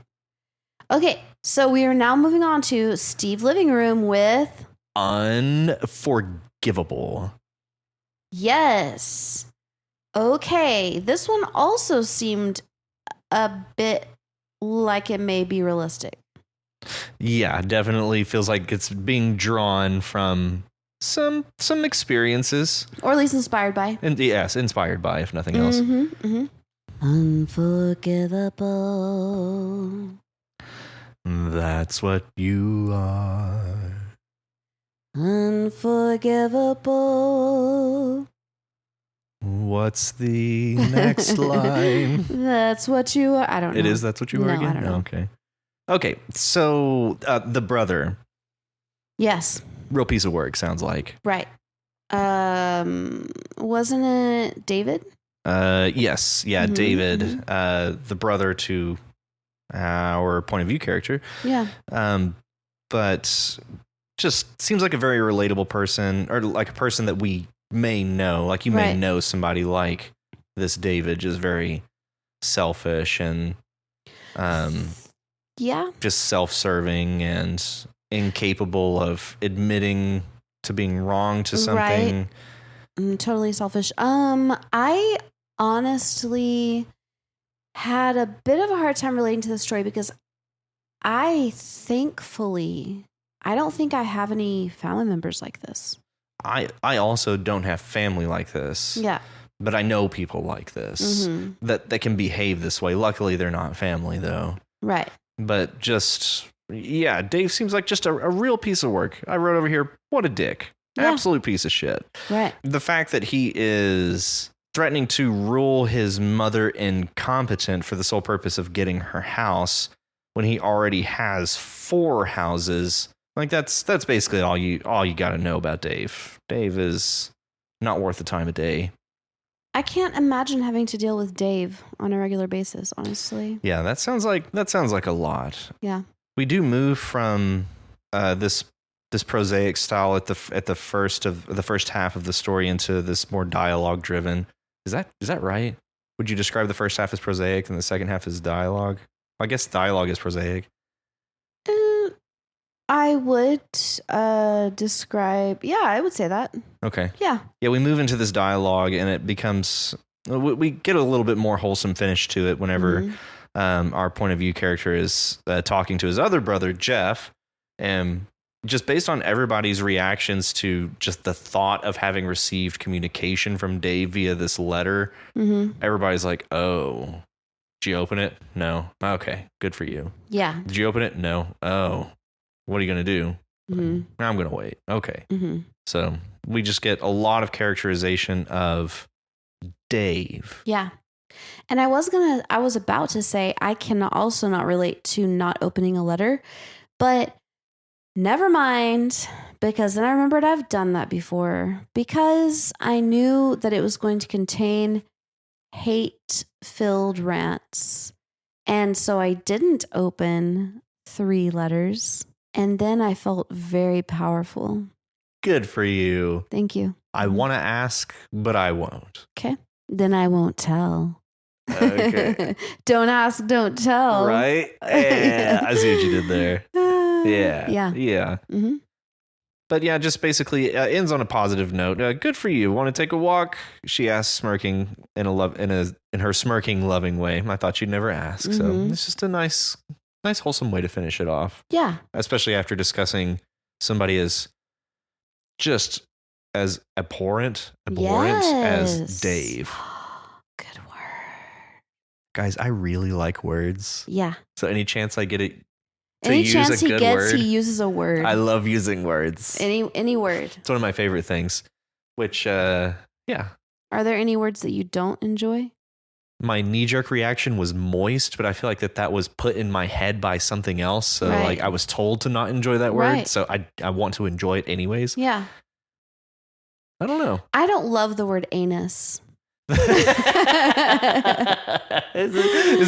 Okay, so we are now moving on to Steve Living Room with Unforgivable. Yes. Okay, this one also seemed a bit like it may be realistic. Yeah, definitely feels like it's being drawn from some experiences, or at least inspired by. And yes, inspired by, if nothing else. Unforgivable. That's what you are. Unforgivable. What's the next line? That's what you are. I don't know. It is. That's what you are again. I don't know. Okay. So the brother. Yes. Real piece of work, sounds like. Right. Wasn't it David? Yes. Yeah, David, the brother to our point of view character. Yeah. But just seems like a very relatable person, or like a person that we may know. Like you may know somebody like this David, just very selfish and just self-serving and incapable of admitting to being wrong to something. Right. Totally selfish. I honestly had a bit of a hard time relating to the story because I don't think I have any family members like this. I also don't have family like this. Yeah. But I know people like this that can behave this way. Luckily, they're not family, though. Right. But just, yeah, Dave seems like just a real piece of work. I wrote over here, what a dick. Yeah. Absolute piece of shit. Right. The fact that he is threatening to rule his mother incompetent for the sole purpose of getting her house when he already has 4 houses. Like, that's basically all you got to know about Dave. Dave is not worth the time of day. I can't imagine having to deal with Dave on a regular basis, honestly. Yeah, that sounds like a lot. Yeah. We do move from this prosaic style at the first half of the story into this more dialogue driven. Is that right? Would you describe the first half as prosaic and the second half as dialogue? I guess dialogue is prosaic. I would describe, I would say that. Okay. Yeah. Yeah, we move into this dialogue and it becomes, we get a little bit more wholesome finish to it whenever our point of view character is talking to his other brother, Jeff. And just based on everybody's reactions to just the thought of having received communication from Dave via this letter, everybody's like, oh, did you open it? No. Okay, good for you. Yeah. Did you open it? No. Oh. What are you going to do? I'm going to wait. Okay. So we just get a lot of characterization of Dave. Yeah. And I was about to say, I can also not relate to not opening a letter, but never mind, because then I remembered I've done that before because I knew that it was going to contain hate-filled rants. And so I didn't open 3 letters. And then I felt very powerful. Good for you. Thank you. I want to ask, but I won't. Okay. Then I won't tell. Okay. Don't ask, don't tell. Right? Yeah, I see what you did there. Yeah. Yeah. Mm-hmm. But yeah, just basically ends on a positive note. Good for you. Want to take a walk? She asks, smirking in her smirking, loving way. I thought you'd never ask. So it's just a nice, wholesome way to finish it off. Yeah. Especially after discussing somebody as just as abhorrent as Dave. Good word. Guys, I really like words. Yeah. So any chance I get it to any use chance a good word, he uses a word. I love using words. Any word. It's one of my favorite things. Which, yeah. Are there any words that you don't enjoy? My knee-jerk reaction was moist, but I feel like that was put in my head by something else. So like I was told to not enjoy that word. Right. So I want to enjoy it anyways. Yeah. I don't know. I don't love the word anus. Is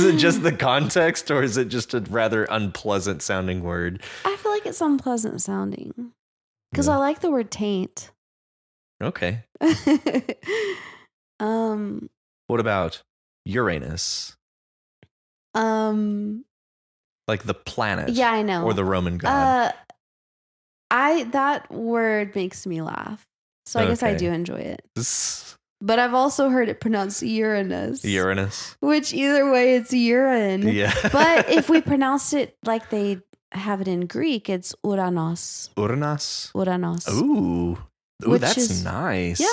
it just the context or is it just a rather unpleasant sounding word? I feel like it's unpleasant sounding because I like the word taint. Okay. What about Uranus? Like the planet. Yeah, I know. Or the Roman god. That word makes me laugh. So I guess I do enjoy it. But I've also heard it pronounced Uranus. Uranus. Which either way, it's urine. Yeah. But if we pronounce it like they have it in Greek, it's Uranos. Uranos? Uranos. Ooh, that's nice. Yeah.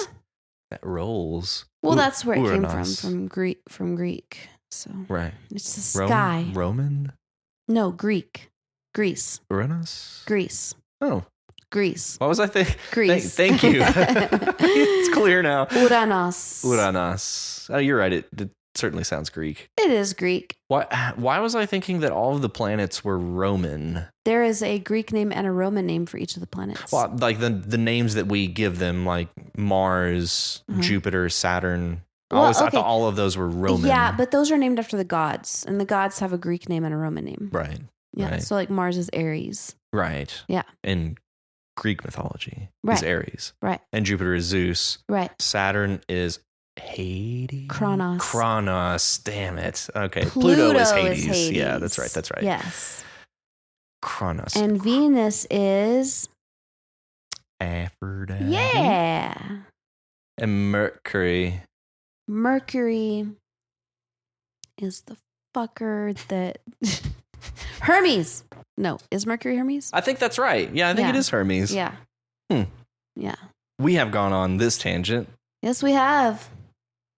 That rolls. Well, that's where it Uranos. came from Greek. So right. It's the sky. Roman? No, Greek. Greece. Uranus? Greece. Oh. Greece. What was I thinking? Greece. Thank you. It's clear now. Uranos. Uranos. Oh, you're right. It certainly sounds Greek. It is Greek. Why was I thinking that all of the planets were Roman? There is a Greek name and a Roman name for each of the planets. Well, like the names that we give them, like Mars, Jupiter, Saturn. I thought all of those were Roman. Yeah, but those are named after the gods, and the gods have a Greek name and a Roman name. Right. Yeah. Right. So like Mars is Aries. Right. Yeah. In Greek mythology is Aries. Right. And Jupiter is Zeus. Right. Saturn is Hades. Kronos. Damn it. Okay. Pluto is Hades. Yeah, that's right. Yes. Kronos. And Venus is Aphrodite. Yeah. And Mercury. Mercury is the fucker that Hermes. No, is Mercury Hermes? I think that's right. Yeah, I think it is Hermes. Yeah. Yeah. We have gone on this tangent. Yes, we have.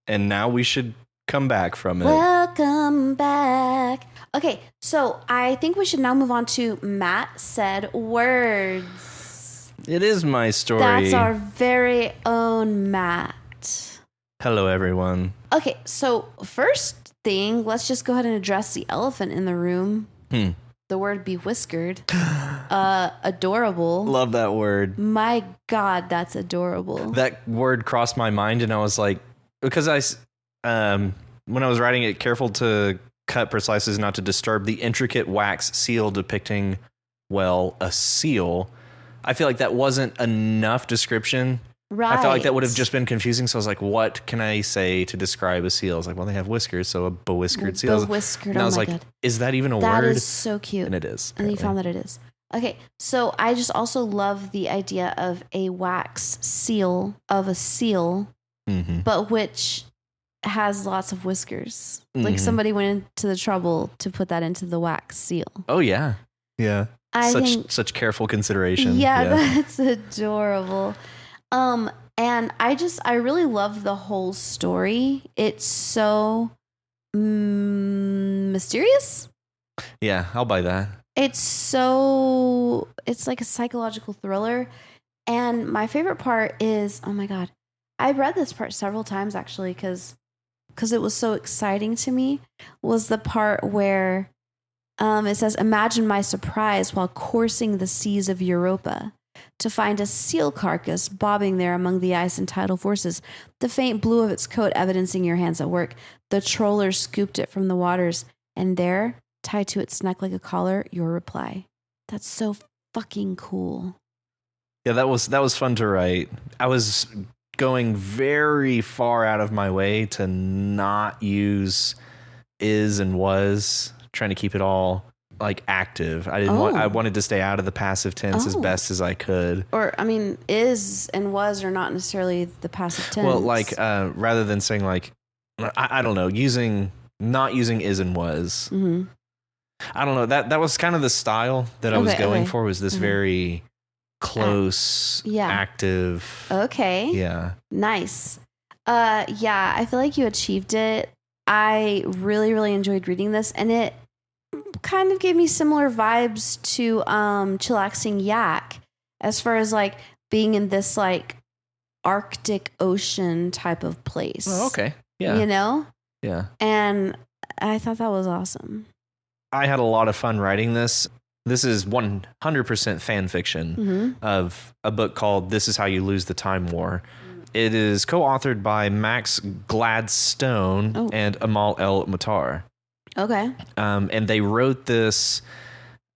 And now we should come back from it. Welcome back. Okay, so I think we should now move on to Matt Said Words. It is my story. That's our very own Matt. Hello, everyone. Okay, so first thing, let's just go ahead and address the elephant in the room. The word bewhiskered. Adorable. Love that word. My God, that's adorable. That word crossed my mind, and I was like, because when I was writing it, careful to cut precises not to disturb the intricate wax seal depicting, well, a seal. I feel like that wasn't enough description. Right. I felt like that would have just been confusing. So I was like, what can I say to describe a seal? I was like, well, they have whiskers, so a bewhiskered seal. Bewhiskered. And I was like, God. is that even a That word? is so cute. And it is. And you apparently. found that it is. Okay, so I just also love the idea of a wax seal of a seal, but which has lots of whiskers. Like somebody went into the trouble to put that into the wax seal. Oh, yeah. Yeah. I think, such careful consideration. Yeah, that's adorable. And I really love the whole story. It's so mysterious. Yeah, I'll buy that. It's like a psychological thriller. And my favorite part is, oh my God, I read this part several times actually, because it was so exciting to me, was the part where it says, imagine my surprise while coursing the seas of Europa to find a seal carcass bobbing there among the ice and tidal forces, the faint blue of its coat evidencing your hands at work. The troller scooped it from the waters, and there, tied to its neck like a collar, your reply. That's so fucking cool. Yeah, that was fun to write. I was going very far out of my way to not use is and was, trying to keep it all like active. I wanted to stay out of the passive tense as best as I could. Or I mean, is and was are not necessarily the passive tense. Well, like rather than saying like I don't know, not using is and was. I don't know. That was kind of the style that I was going for, was this very close, active. Okay. Yeah. Nice. Yeah, I feel like you achieved it. I really, really enjoyed reading this, and it kind of gave me similar vibes to Chillaxing Yak, as far as like being in this like Arctic Ocean type of place. Oh, okay. Yeah. You know? Yeah. And I thought that was awesome. I had a lot of fun writing this. This is 100% fan fiction of a book called This Is How You Lose the Time War. It is co-authored by Max Gladstone and Amal El Mutar. Okay. And they wrote this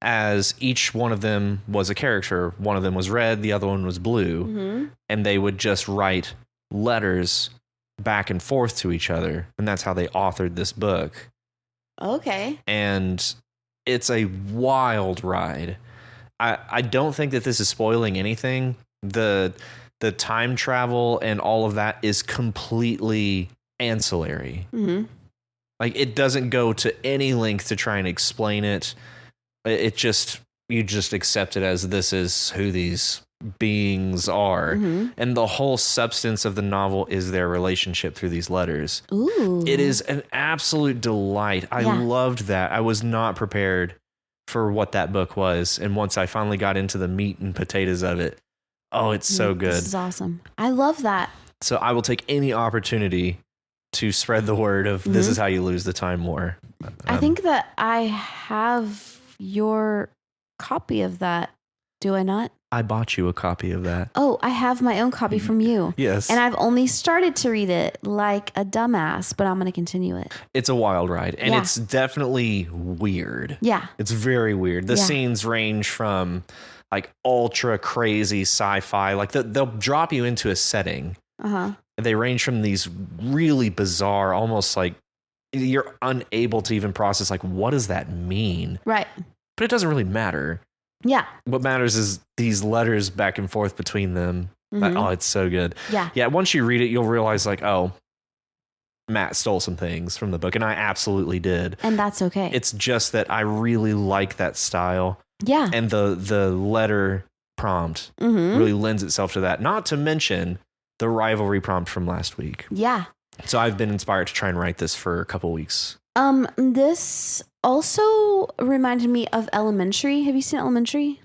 as each one of them was a character. One of them was red, the other one was blue. And they would just write letters back and forth to each other. And that's how they authored this book. Okay. And it's a wild ride. I don't think that this is spoiling anything. The time travel and all of that is completely ancillary. Like, it doesn't go to any length to try and explain it. You just accept it as this is who these beings are. And the whole substance of the novel is their relationship through these letters. Ooh. It is an absolute delight. I loved that. I was not prepared for what that book was. And once I finally got into the meat and potatoes of it, oh, it's so good. This is awesome. I love that. So I will take any opportunity to spread the word of this is how you lose the time war. I think that I have your copy of that. Do I not? I bought you a copy of that. Oh, I have my own copy from you. Yes. And I've only started to read it like a dumbass, but I'm going to continue it. It's a wild ride, and it's definitely weird. Yeah. It's very weird. The scenes range from like ultra crazy sci-fi, like they'll drop you into a setting. They range from these really bizarre, almost like you're unable to even process, like, what does that mean? Right. But it doesn't really matter. Yeah. What matters is these letters back and forth between them. Like, oh, it's so good. Yeah. Yeah. Once you read it, you'll realize like, oh, Matt stole some things from the book, and I absolutely did. And that's okay. It's just that I really like that style. Yeah. And the letter prompt really lends itself to that. Not to mention the rivalry prompt from last week. Yeah. So I've been inspired to try and write this for a couple weeks. This also reminded me of Elementary. Have you seen Elementary?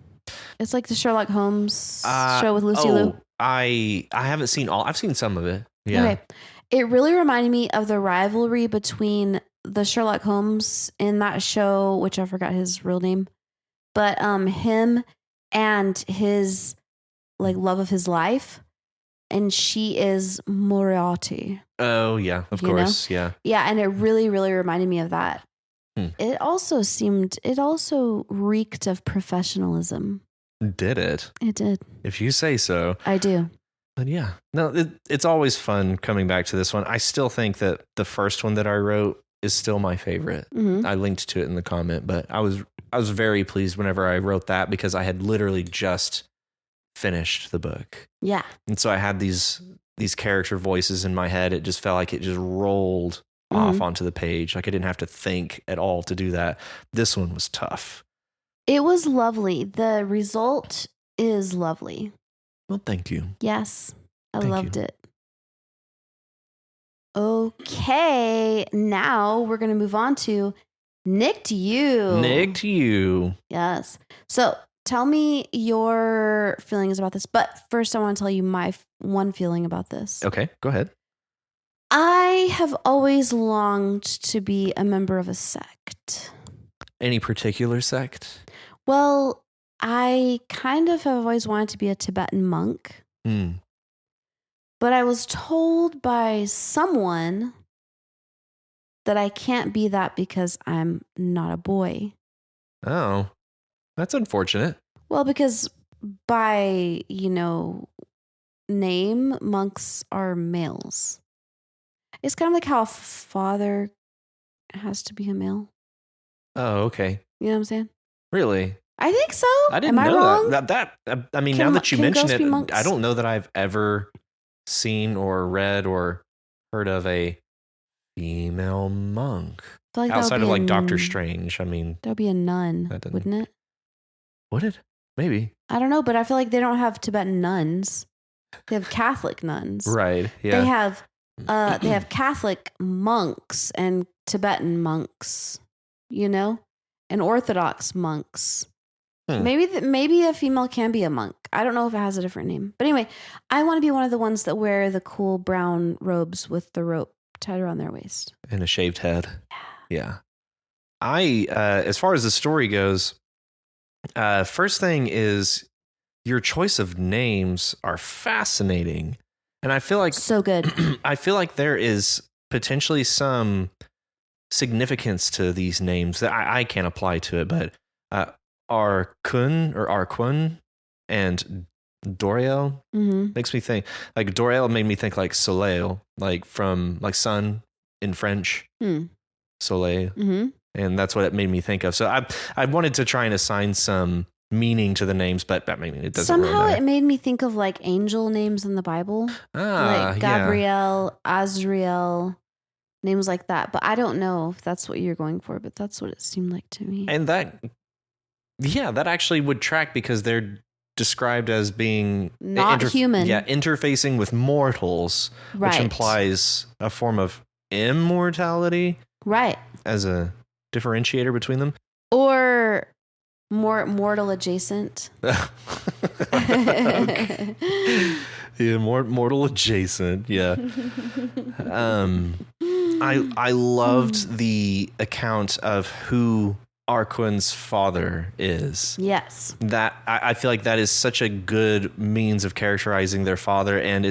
It's like the Sherlock Holmes show with Lucy Liu. I haven't seen all. I've seen some of it. Yeah. Okay. It really reminded me of the rivalry between the Sherlock Holmes in that show, which I forgot his real name, but him and his like love of his life, and she is Moriarty. Oh yeah, of course, yeah. Yeah, and it really, really reminded me of that. It also reeked of professionalism. Did it? It did. If you say so. I do. But yeah, no, it's always fun coming back to this one. I still think that the first one that I wrote is still my favorite. I linked to it in the comment, but I was very pleased whenever I wrote that because I had literally just finished the book. Yeah. And so I had these character voices in my head. It just felt like it just rolled off onto the page. Like I didn't have to think at all to do that. This one was tough. It was lovely. The result is lovely. Well, thank you. Yes, I Thank loved you. it. Okay, now we're going to move on to Nick to you. Nick to you. Yes. So tell me your feelings about this. But first, I want to tell you my one feeling about this. Okay, go ahead. I have always longed to be a member of a sect. Any particular sect? Well, I kind of have always wanted to be a Tibetan monk. But I was told by someone that I can't be that because I'm not a boy. Oh, that's unfortunate. Well, because by, name, monks are males. It's kind of like how a father has to be a male. Oh, okay. You know what I'm saying? Really? I think so. I didn't know wrong? that. I mean, Can now that you mention girls be it, monks? I don't know that I've ever seen or read or heard of a female monk I feel like outside that of would be like Doctor Strange. I mean, that would be a nun, That doesn't- wouldn't it? would it? Maybe. I don't know, but I feel like they don't have Tibetan nuns. They have Catholic nuns. Right. Yeah. They have Catholic monks and Tibetan monks, and Orthodox monks. Maybe a female can be a monk. I don't know if it has a different name. But anyway, I want to be one of the ones that wear the cool brown robes with the rope tied around their waist. And a shaved head. Yeah. I, as far as the story goes, first thing is your choice of names are fascinating. And I feel like so good. I feel like there is potentially some significance to these names that I can't apply to it, but Arquin and Doriel makes me think like Doriel made me think like Soleil, like from like sun in French, Soleil, and that's what it made me think of. So I wanted to try and assign some meaning to the names, but I mean, it doesn't Somehow really matter. it made me think of like angel names in the Bible, like Gabriel, Azrael, names like that. But I don't know if that's what you're going for, but that's what it seemed like to me. And that actually would track because they're described as being not human. Yeah, interfacing with mortals, which implies a form of immortality. Right. As a differentiator between them. Or more mortal adjacent. Yeah, mortal adjacent. Yeah. I loved the account of who Arquin's father is. Yes. That I feel like that is such a good means of characterizing their father, and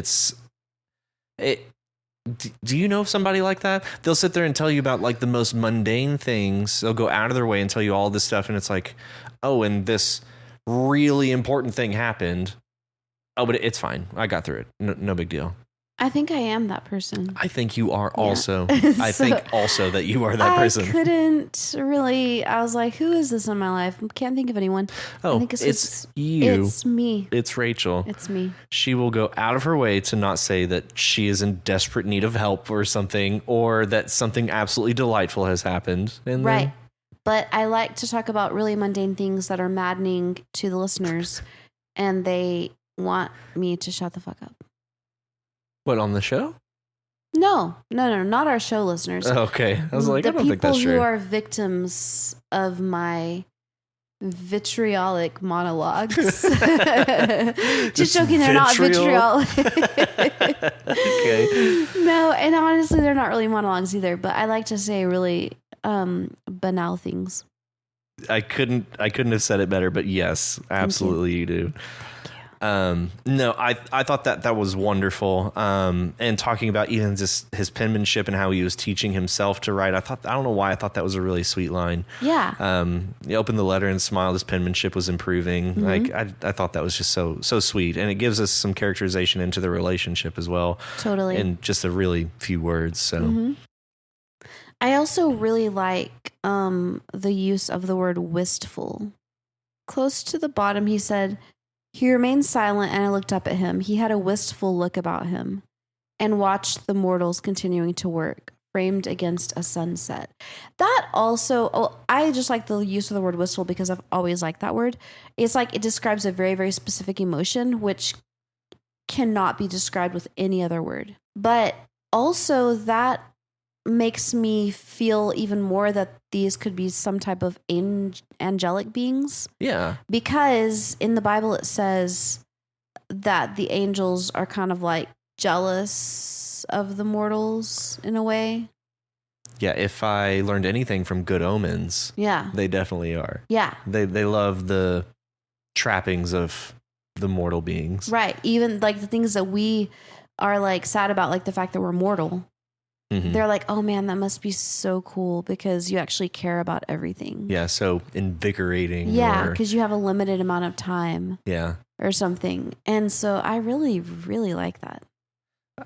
do you know somebody like that? They'll sit there and tell you about like the most mundane things. They'll go out of their way and tell you all this stuff, and it's like, oh, and this really important thing happened. Oh, but it's fine. I got through it. No big deal. I think I am that person. I think you are also. So, I think also that you are that person. I couldn't really. I was like, who is this in my life? Can't think of anyone. Oh, I think it's you. It's me. It's Rachel. It's me. She will go out of her way to not say that she is in desperate need of help or something, or that something absolutely delightful has happened. And Right. then, But I like to talk about really mundane things that are maddening to the listeners, and they want me to shut the fuck up. what, on the show? No, not our show listeners. Okay. I was like, I don't think that's The people true. who are victims of my vitriolic monologues. Just joking, they're not vitriolic. Okay. No, and honestly, they're not really monologues either, but I like to say really banal things. I couldn't have said it better, but yes, absolutely you do. No, I thought that was wonderful. And talking about even just his penmanship and how he was teaching himself to write, I don't know why I thought that was a really sweet line. Yeah. He opened the letter and smiled. His penmanship was improving. Mm-hmm. Like I thought that was just so sweet, and it gives us some characterization into the relationship as well. Totally. In just a really few words. So. Mm-hmm. I also really like the use of the word wistful. Close to the bottom, he said, he remained silent, and I looked up at him. He had a wistful look about him and watched the mortals continuing to work, framed against a sunset. That also, I just like the use of the word wistful because I've always liked that word. It's like it describes a very, very specific emotion, which cannot be described with any other word. But also that makes me feel even more that these could be some type of angelic beings. Yeah. Because in the Bible it says that the angels are kind of like jealous of the mortals in a way. Yeah, if I learned anything from Good Omens, Yeah. they definitely are. Yeah. They love the trappings of the mortal beings. Right. Even like the things that we are like sad about, like the fact that we're mortal. Mm-hmm. They're like, oh man, that must be so cool because you actually care about everything. Yeah, so invigorating. Yeah, because you have a limited amount of time. Yeah. Or something. And so I really, really like that.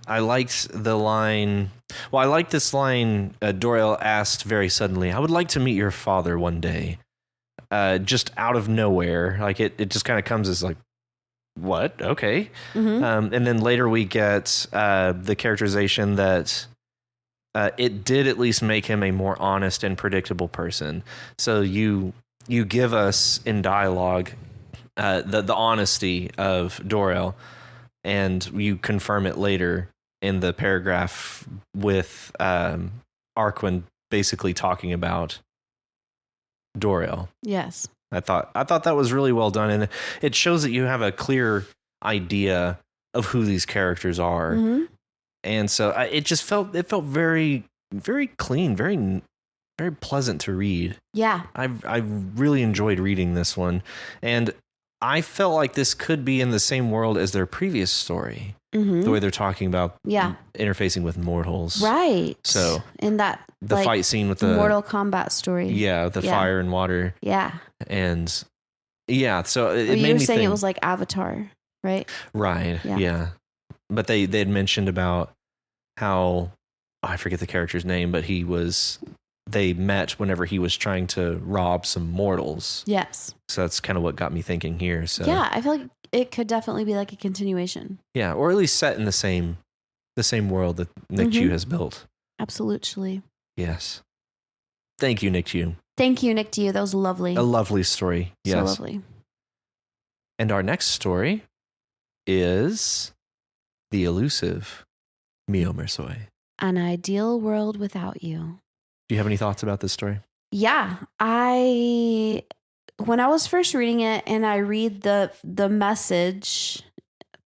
I liked the line. Well, I like this line. Doriel asked very suddenly, I would like to meet your father one day. Just out of nowhere. Like it just kind of comes as like, what? Okay. Mm-hmm. And then later we get the characterization that it did at least make him a more honest and predictable person. So you give us in dialogue the honesty of Doriel, and you confirm it later in the paragraph with Arquin basically talking about Doriel. Yes. I thought that was really well done, and it shows that you have a clear idea of who these characters are. Mm-hmm. And so it felt very, very clean, very, very pleasant to read. Yeah. I really enjoyed reading this one, and I felt like this could be in the same world as their previous story. Mm-hmm. The way they're talking about interfacing with mortals. Right. So in that the fight scene with the Mortal Kombat story. Yeah, the fire and water. Yeah. And yeah, so it made me you were saying think, it was like Avatar, right? Right. Yeah. But they had mentioned about how I forget the character's name, but they met whenever he was trying to rob some mortals. Yes. So that's kind of what got me thinking here. So yeah, I feel like it could definitely be like a continuation. Yeah, or at least set in the same world that Nick Chu has built. Absolutely. Yes. Thank you, Nick Chu. Thank you, Nick Chu. That was lovely. A lovely story. Yes. So lovely. And our next story is The Elusive Mio Mersoy. An Ideal World Without You. Do you have any thoughts about this story? Yeah. When I was first reading it and I read the message,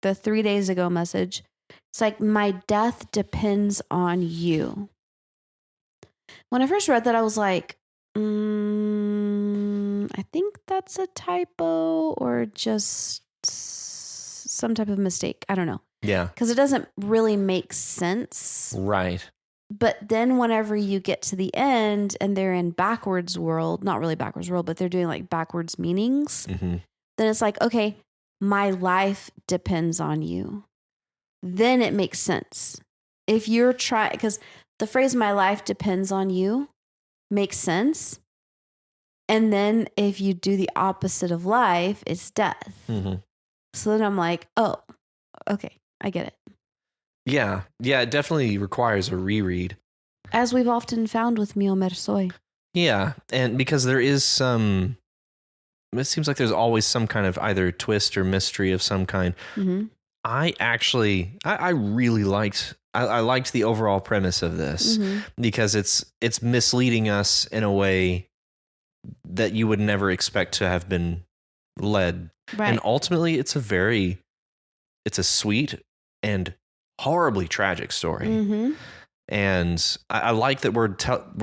the 3 days ago message, it's like, my death depends on you. When I first read that, I was like, I think that's a typo or just some type of mistake. I don't know. Yeah. Because it doesn't really make sense. Right. But then whenever you get to the end and they're in backwards world, not really backwards world, but they're doing like backwards meanings, then it's like, okay, my life depends on you. then it makes sense. If you're trying, because the phrase "my life depends on you" makes sense. And then if you do the opposite of life, it's death. Mm-hmm. So then I'm like, oh, okay, I get it. Yeah. Yeah, it definitely requires a reread. As we've often found with Mio Mersoy. Yeah, and because there is some, it seems like there's always some kind of either twist or mystery of some kind. Mm-hmm. I really liked, I liked the overall premise of this because it's misleading us in a way that you would never expect to have been led. Right. And ultimately it's a sweet and horribly tragic story. Mm-hmm. And I like that we're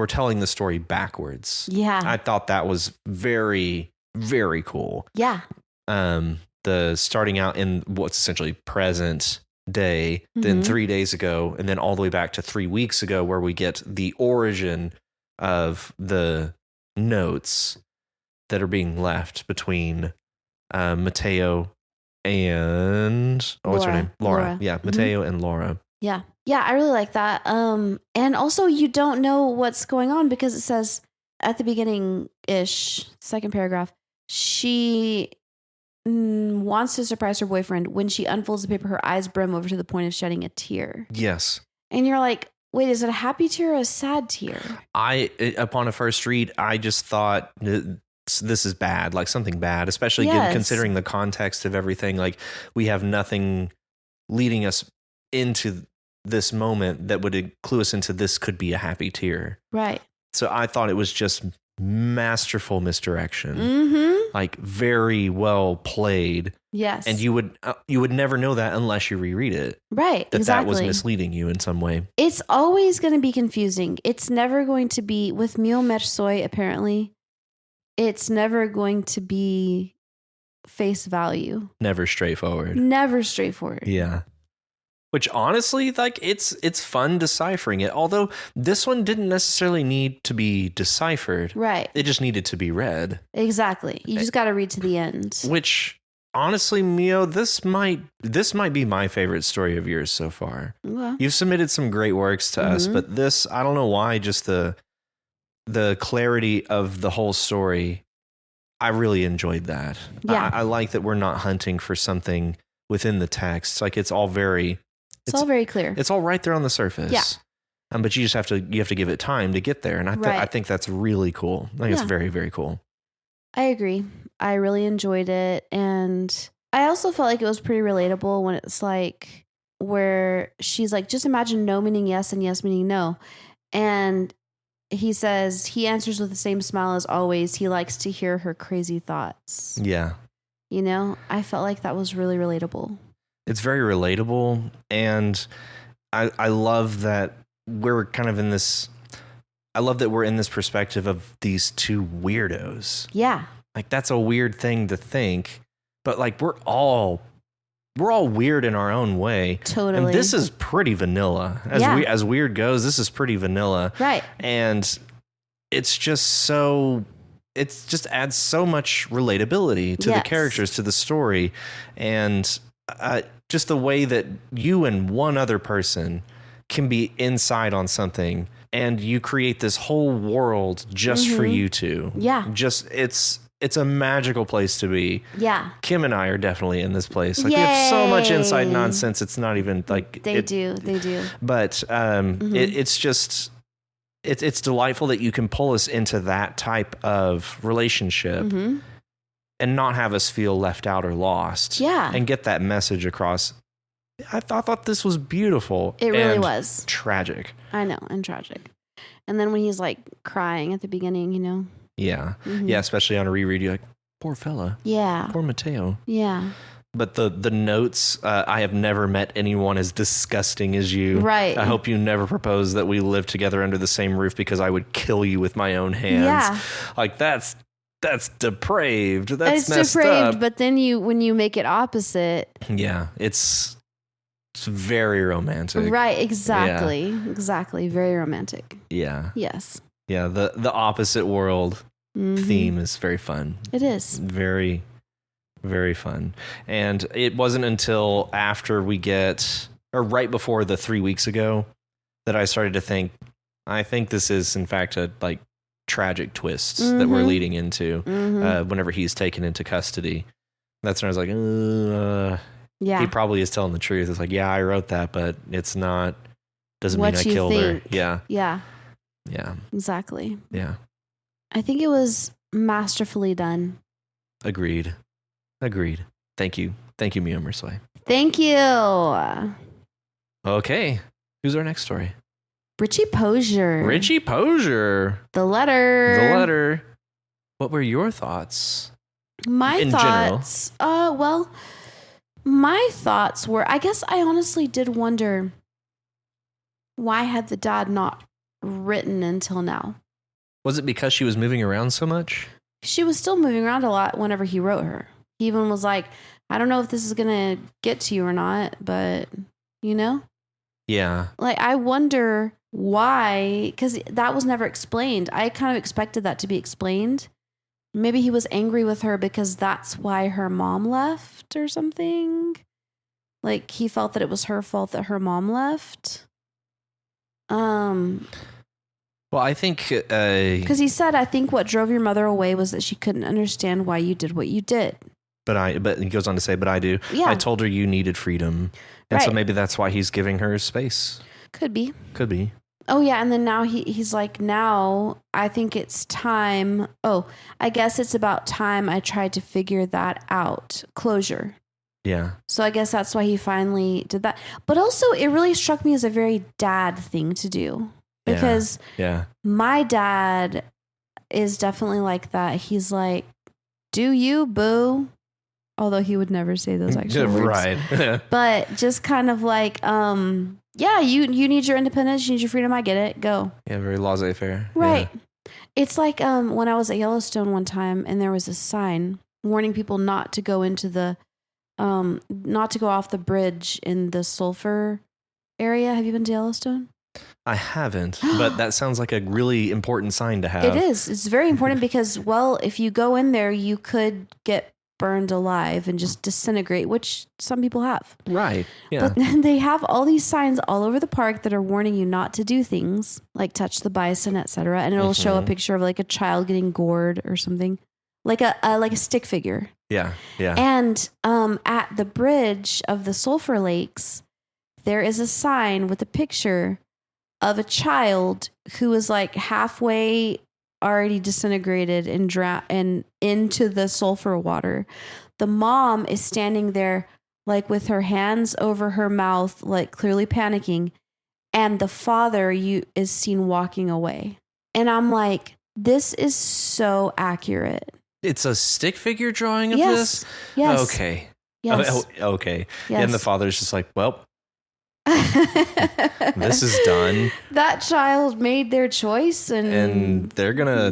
telling the story backwards. Yeah. I thought that was very, very cool. Yeah. The starting out in what's essentially present day, then 3 days ago, and then all the way back to 3 weeks ago, where we get the origin of the notes that are being left between Mateo and what's her name? Laura. Yeah, Mateo and Laura. Yeah. Yeah, I really like that. And also you don't know what's going on because it says at the beginning-ish, second paragraph, she wants to surprise her boyfriend. When she unfolds the paper, her eyes brim over to the point of shedding a tear. Yes. And you're like, wait, is it a happy tear or a sad tear? Upon a first read, I just thought this is bad, like something bad, especially considering the context of everything. Like we have nothing leading us into this moment that would clue us into this could be a happy tear. Right. So I thought it was just masterful misdirection. Mm-hmm. Like very well played. Yes. And you would never know that unless you reread it. Right. That was misleading you in some way. It's always going to be confusing. It's never going to be, with Mio Mersoy, apparently, it's never going to be face value. Never straightforward. Never straightforward. Yeah. Which honestly, like it's fun deciphering it. Although this one didn't necessarily need to be deciphered. Right. It just needed to be read. Exactly. You just got to read to the end. Which honestly, Mio, this might be my favorite story of yours so far. Well, You've submitted some great works to us, but this, I don't know why, just the clarity of the whole story, I really enjoyed that. Yeah. I like that we're not hunting for something within the text. Like it's all very clear. It's all right there on the surface. Yeah. But you have to give it time to get there. And I think that's really cool. I think it's very, very cool. I agree. I really enjoyed it. And I also felt like it was pretty relatable when it's like where she's like, just imagine no meaning yes and yes meaning no. And he says he answers with the same smile as always. He likes to hear her crazy thoughts. Yeah. You know, I felt like that was really relatable. It's very relatable. And I love that we're kind of in this. I love that we're in this perspective of these two weirdos. Yeah. Like that's a weird thing to think, but like we're all weird in our own way. Totally. And this is pretty vanilla. As weird goes, this is pretty vanilla. Right. And it's just adds so much relatability to the characters, to the story. And just the way that you and one other person can be inside on something and you create this whole world just for you two. Yeah. Just it's a magical place to be. Yeah. Kim and I are definitely in this place. Like we have so much inside nonsense. It's not even like they do. But it's just it's delightful that you can pull us into that type of relationship and not have us feel left out or lost. Yeah. And get that message across. I thought this was beautiful. It really was. Tragic. I know, and tragic. And then when he's like crying at the beginning, you know. Yeah. Yeah, especially on a reread, you're like, poor fella. Yeah. Poor Mateo. Yeah. But the notes, I have never met anyone as disgusting as you. Right. I hope you never propose that we live together under the same roof because I would kill you with my own hands. Yeah. Like that's depraved. That's it's messed depraved, up. but then when you make it opposite. Yeah, it's very romantic. Right, exactly. Yeah. Exactly. Very romantic. Yeah. Yes. Yeah, the opposite world theme is very fun. It is. Very, very fun. And it wasn't until after we get, or right before the 3 weeks ago, that I started to think, I think this is in fact a like tragic twist that we're leading into whenever he's taken into custody. That's when I was like, he probably is telling the truth. It's like, yeah, I wrote that, but it's not, doesn't mean I killed her. Yeah. Yeah. Yeah. Exactly. Yeah. I think it was masterfully done. Agreed. Thank you. Thank you, Mio Mersway. Thank you. Okay. Who's our next story? Richie Posner. The letter. What were your thoughts? My thoughts were, I guess I honestly did wonder, why had the dad not written until now? Was it because she was moving around so much? She was still moving around a lot whenever he wrote her. He even was like, I don't know if this is going to get to you or not, but Yeah. Like, I wonder why, because that was never explained. I kind of expected that to be explained. Maybe he was angry with her because that's why her mom left or something. Like, he felt that it was her fault that her mom left. Well, I think because he said, I think what drove your mother away was that she couldn't understand why you did what you did. But he goes on to say, but I do. Yeah. I told her you needed freedom. And so maybe that's why he's giving her space. Could be. Oh, yeah. And then now he's like, now I think it's time. Oh, I guess it's about time I tried to figure that out. Closure. Yeah. So I guess that's why he finally did that. But also, it really struck me as a very dad thing to do. Because my dad is definitely like that. He's like, do you, boo? Although he would never say those actual words. Right. But just kind of like, yeah, you need your independence, you need your freedom, I get it, go. Yeah, very laissez-faire. Right. Yeah. It's like when I was at Yellowstone one time and there was a sign warning people not to go into the, not to go off the bridge in the sulfur area. Have you been to Yellowstone? I haven't, but that sounds like a really important sign to have. It is. It's very important because, well, if you go in there, you could get burned alive and just disintegrate, which some people have. Right. Yeah. But then they have all these signs all over the park that are warning you not to do things like touch the bison, etc. And it'll show a picture of like a child getting gored or something, like a stick figure. Yeah. Yeah. And at the bridge of the Sulphur Lakes, there is a sign with a picture of a child who is like halfway already disintegrated and into the sulfur water. The mom is standing there like with her hands over her mouth, like clearly panicking. And the father is seen walking away. And I'm like, this is so accurate. It's a stick figure drawing of this? Yes. Okay. Yes. Okay. Yes. And the father's just like, well, this is done. That child made their choice, and they're gonna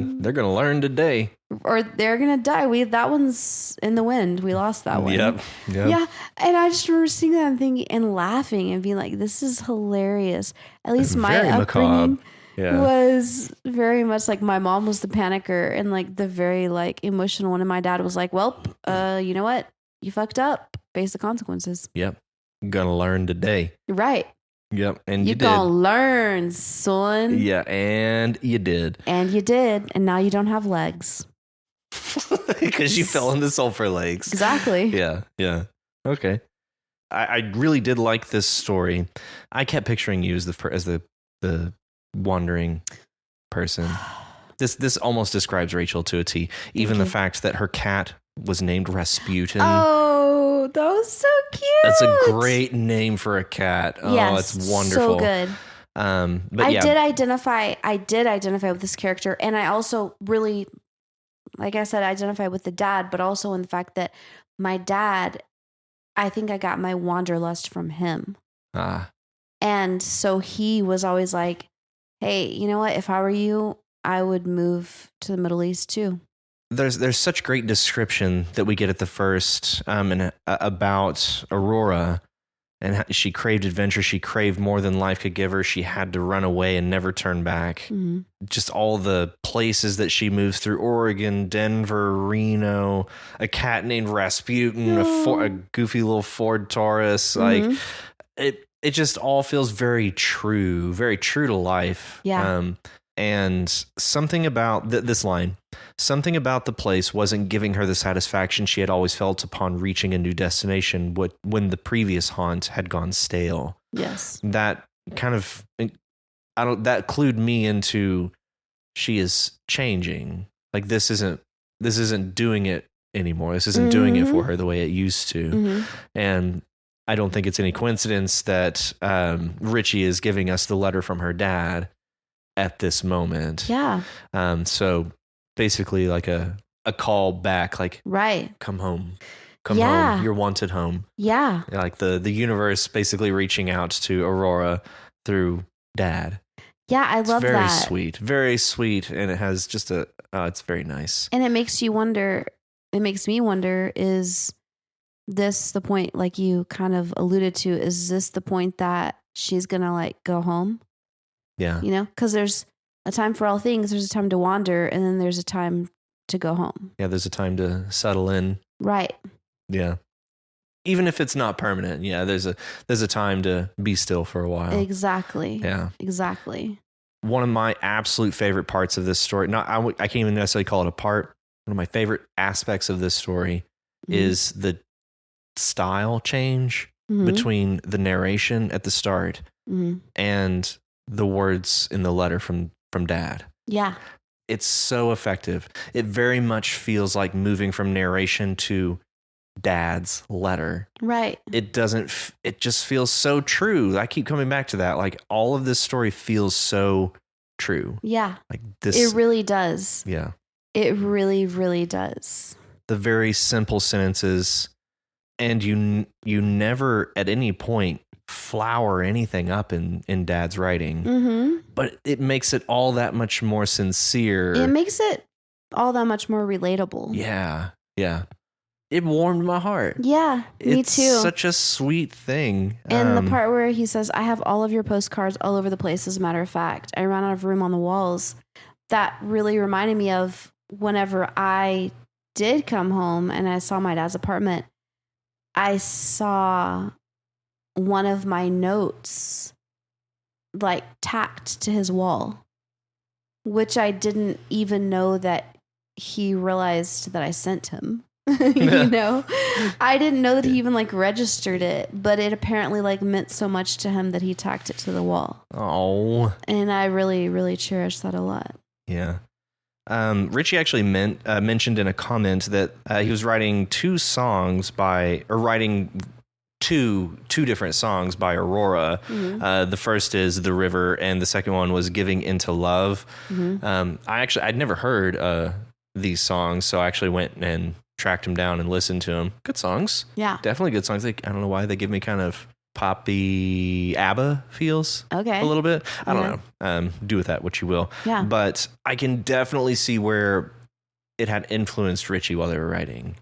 learn today, or they're gonna die. That one's in the wind. We lost that one. Yep. Yeah, and I just remember seeing that and thinking and laughing and being like, "This is hilarious." At least my upbringing was very much like my mom was the panicker and like the very like emotional one, and my dad was like, "Well, you know what? You fucked up. Face the consequences." Yep. Gonna learn today. Right. Yep. And you gonna learn, son. Yeah. And you did. And now you don't have legs. Because you fell in the sulfur lakes. Exactly. Yeah. Yeah. Okay. I really did like this story. I kept picturing you as the wandering person. This almost describes Rachel to a T. Even the fact that her cat was named Rasputin. Oh, that was so cute. That's a great name for a cat. Oh, yes, it's wonderful. So good. But I did identify with this character, and I also really, like I said, identify with the dad, but also in the fact that my dad, I think I got my wanderlust from him. And so he was always like, hey, you know what? If I were you, I would move to the Middle East too. There's such great description that we get at the first about Aurora, and she craved adventure. She craved more than life could give her. She had to run away and never turn back. Mm-hmm. Just all the places that she moves through: Oregon, Denver, Reno, a cat named Rasputin, a goofy little Ford Taurus. Mm-hmm. Like it just all feels very true to life. Yeah. And something about this line, something about the place wasn't giving her the satisfaction she had always felt upon reaching a new destination when the previous haunt had gone stale. Yes. That kind of, that clued me into she is changing. Like this isn't doing it anymore. This isn't doing it for her the way it used to. And I don't think it's any coincidence that Richie is giving us the letter from her dad at this moment. Yeah. So basically like a call back, like, right. Come home. Come home. You're wanted home. Yeah. Like the universe basically reaching out to Aurora through dad. Yeah, I love very that. Very sweet. And it has just it's very nice. And it makes me wonder, is this the point, like you kind of alluded to, is this the point that she's going to like go home? Yeah. You know, because there's a time for all things. There's a time to wander, and then there's a time to go home. Yeah, there's a time to settle in. Right. Yeah. Even if it's not permanent. Yeah, there's a time to be still for a while. Exactly. Yeah. Exactly. One of my absolute favorite parts of this story, I can't even necessarily call it a part. One of my favorite aspects of this story is the style change between the narration at the start and the words in the letter from dad. Yeah. It's so effective. It very much feels like moving from narration to dad's letter. Right. It just feels so true. I keep coming back to that. Like all of this story feels so true. Yeah. Like this. It really does. Yeah. It really, really does. The very simple sentences, and you never at any point flower anything up in dad's writing, but it makes it all that much more sincere. It makes it all that much more relatable. Yeah. It warmed my heart. Yeah, me it's too. Such a sweet thing. And the part where he says, I have all of your postcards all over the place, as a matter of fact. I ran out of room on the walls. That really reminded me of whenever I did come home and I saw my dad's apartment, I saw one of my notes like tacked to his wall, which I didn't even know that he realized that I sent him. You know, I didn't know that he even like registered it, but it apparently like meant so much to him that he tacked it to the wall. Oh, and I really, really cherish that a lot. Yeah. Richie actually mentioned in a comment that he was writing two different songs by Aurora. The first is The River, and the second one was Giving Into Love. I'd never heard these songs, so I actually went and tracked them down and listened to them. Good songs. Yeah. Definitely good songs. I don't know why they give me kind of poppy ABBA feels. Okay. A little bit. I don't know. Do with that what you will. Yeah. But I can definitely see where it had influenced Richie while they were writing.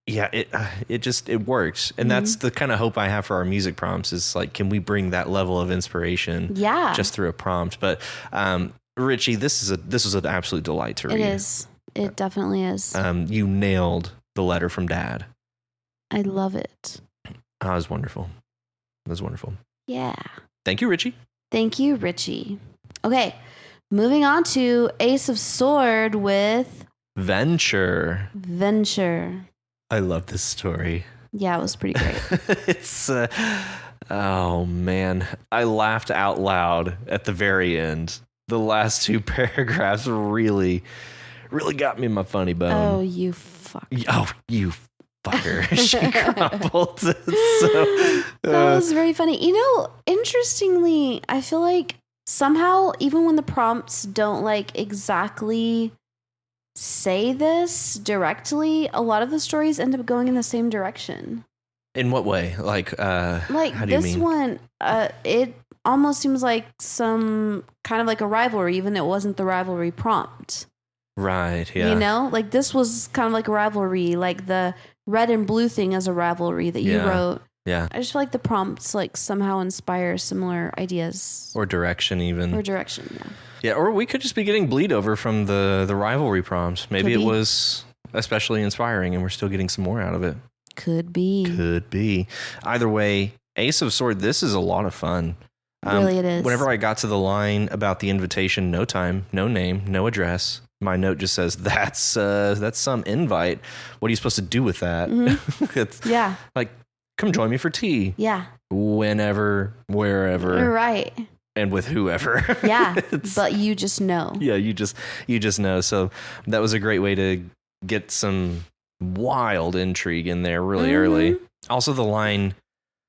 Yeah, it worked. And that's the kind of hope I have for our music prompts is like, can we bring that level of inspiration just through a prompt? But Richie, this was an absolute delight to read. It is. It definitely is. You nailed the letter from Dad. I love it. Oh, it was wonderful. It was wonderful. Yeah. Thank you, Richie. Thank you, Richie. Okay, moving on to Ace of Sword with Venture. I love this story. Yeah, it was pretty great. It's oh man, I laughed out loud at the very end. The last two paragraphs really got me in my funny bone. Oh, you fuck. Oh, you fucker. She crumpled. That was very funny. You know, interestingly, I feel like somehow, even when the prompts don't like exactly say this directly, a lot of the stories end up going in the same direction. In what way? Like how do you this mean? one, it almost seems like some kind of like a rivalry, even though it wasn't the rivalry prompt. Right, yeah. You know, like this was kind of like a rivalry, like the red and blue thing as a rivalry that you wrote. Yeah. I just feel like the prompts like somehow inspire similar ideas. Or direction even. Yeah. Yeah, or we could just be getting bleed over from the rivalry prompts. Maybe it was especially inspiring and we're still getting some more out of it. Could be. Either way, Ace of Sword, this is a lot of fun. Really, it is. Whenever I got to the line about the invitation, no time, no name, no address, my note just says, that's some invite. What are you supposed to do with that? It's Yeah. like, come join me for tea. Yeah. Whenever, wherever. Right. And with whoever. Yeah. But you just know. Yeah, you just know. So that was a great way to get some wild intrigue in there really early. Also, the line,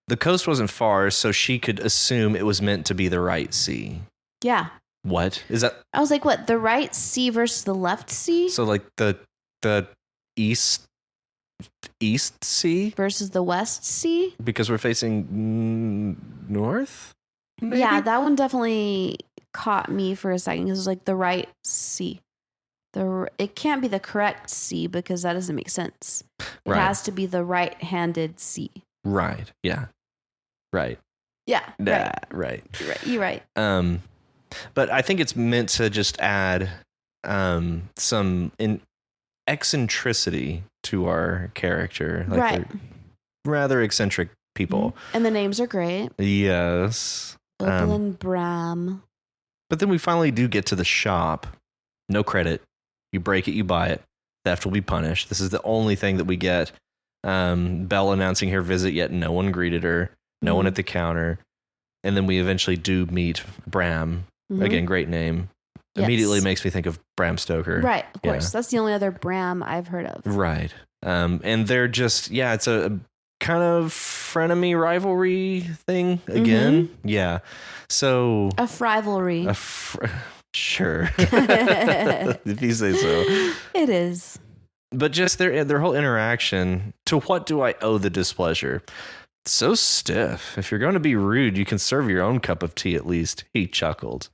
the coast wasn't far, so she could assume it was meant to be the right sea. Yeah. What is that? I was like, what? The right sea versus the left sea? So like the east sea versus the west sea? because we're facing north? Maybe? Yeah, that one definitely caught me for a second because it was like the right sea. It can't be the correct sea because that doesn't make sense. It has to be the right-handed sea. Right. Yeah. Right. Yeah. Right. You're right. But I think it's meant to just add some eccentricity to our character. Like right. they're rather eccentric people. And the names are great. Yes. Opal and Bram. But then we finally do get to the shop. No credit. You break it, you buy it. Theft will be punished. This is the only thing that we get. Belle announcing her visit, yet no one greeted her. No one at the counter. And then we eventually do meet Bram. Again, great name. Yes. Immediately makes me think of Bram Stoker. Right, of course. Yeah. That's the only other Bram I've heard of. Right. And they're just, it's a kind of frenemy rivalry thing again. Yeah. So. A frivalry. Sure. If you say so. It is. But just their whole interaction, to what do I owe the displeasure? So stiff. If you're going to be rude, you can serve your own cup of tea at least. He chuckled.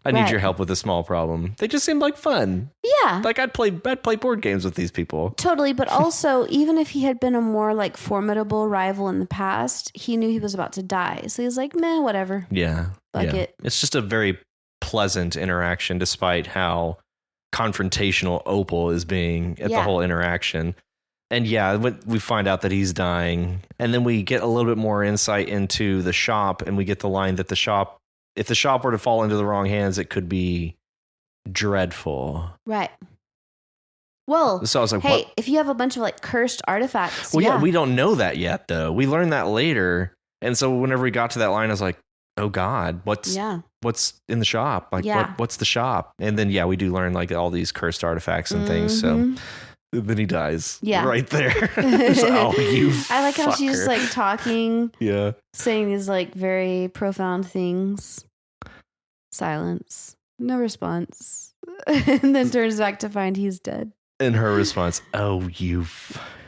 I need your help with a small problem. They just seemed like fun. Yeah. Like I'd play board games with these people. Totally. But also, even if he had been a more like formidable rival in the past, he knew he was about to die. So he was like, meh, whatever. Yeah. Fuck it. It's just a very pleasant interaction despite how confrontational Opal is being at the whole interaction. And we find out that he's dying. And then we get a little bit more insight into the shop, and we get the line that if the shop were to fall into the wrong hands, it could be dreadful. Right. Well, so I was like, hey, if you have a bunch of like cursed artifacts. Well, we don't know that yet, though. We learned that later. And so whenever we got to that line, I was like, oh God, what's in the shop? Like, what's the shop? And then, we do learn like all these cursed artifacts and things. So then he dies. Yeah. Right there. So, I like how she's like talking. Yeah. Saying these like very profound things. Silence. No response. And then turns back to find he's dead. And her response, oh,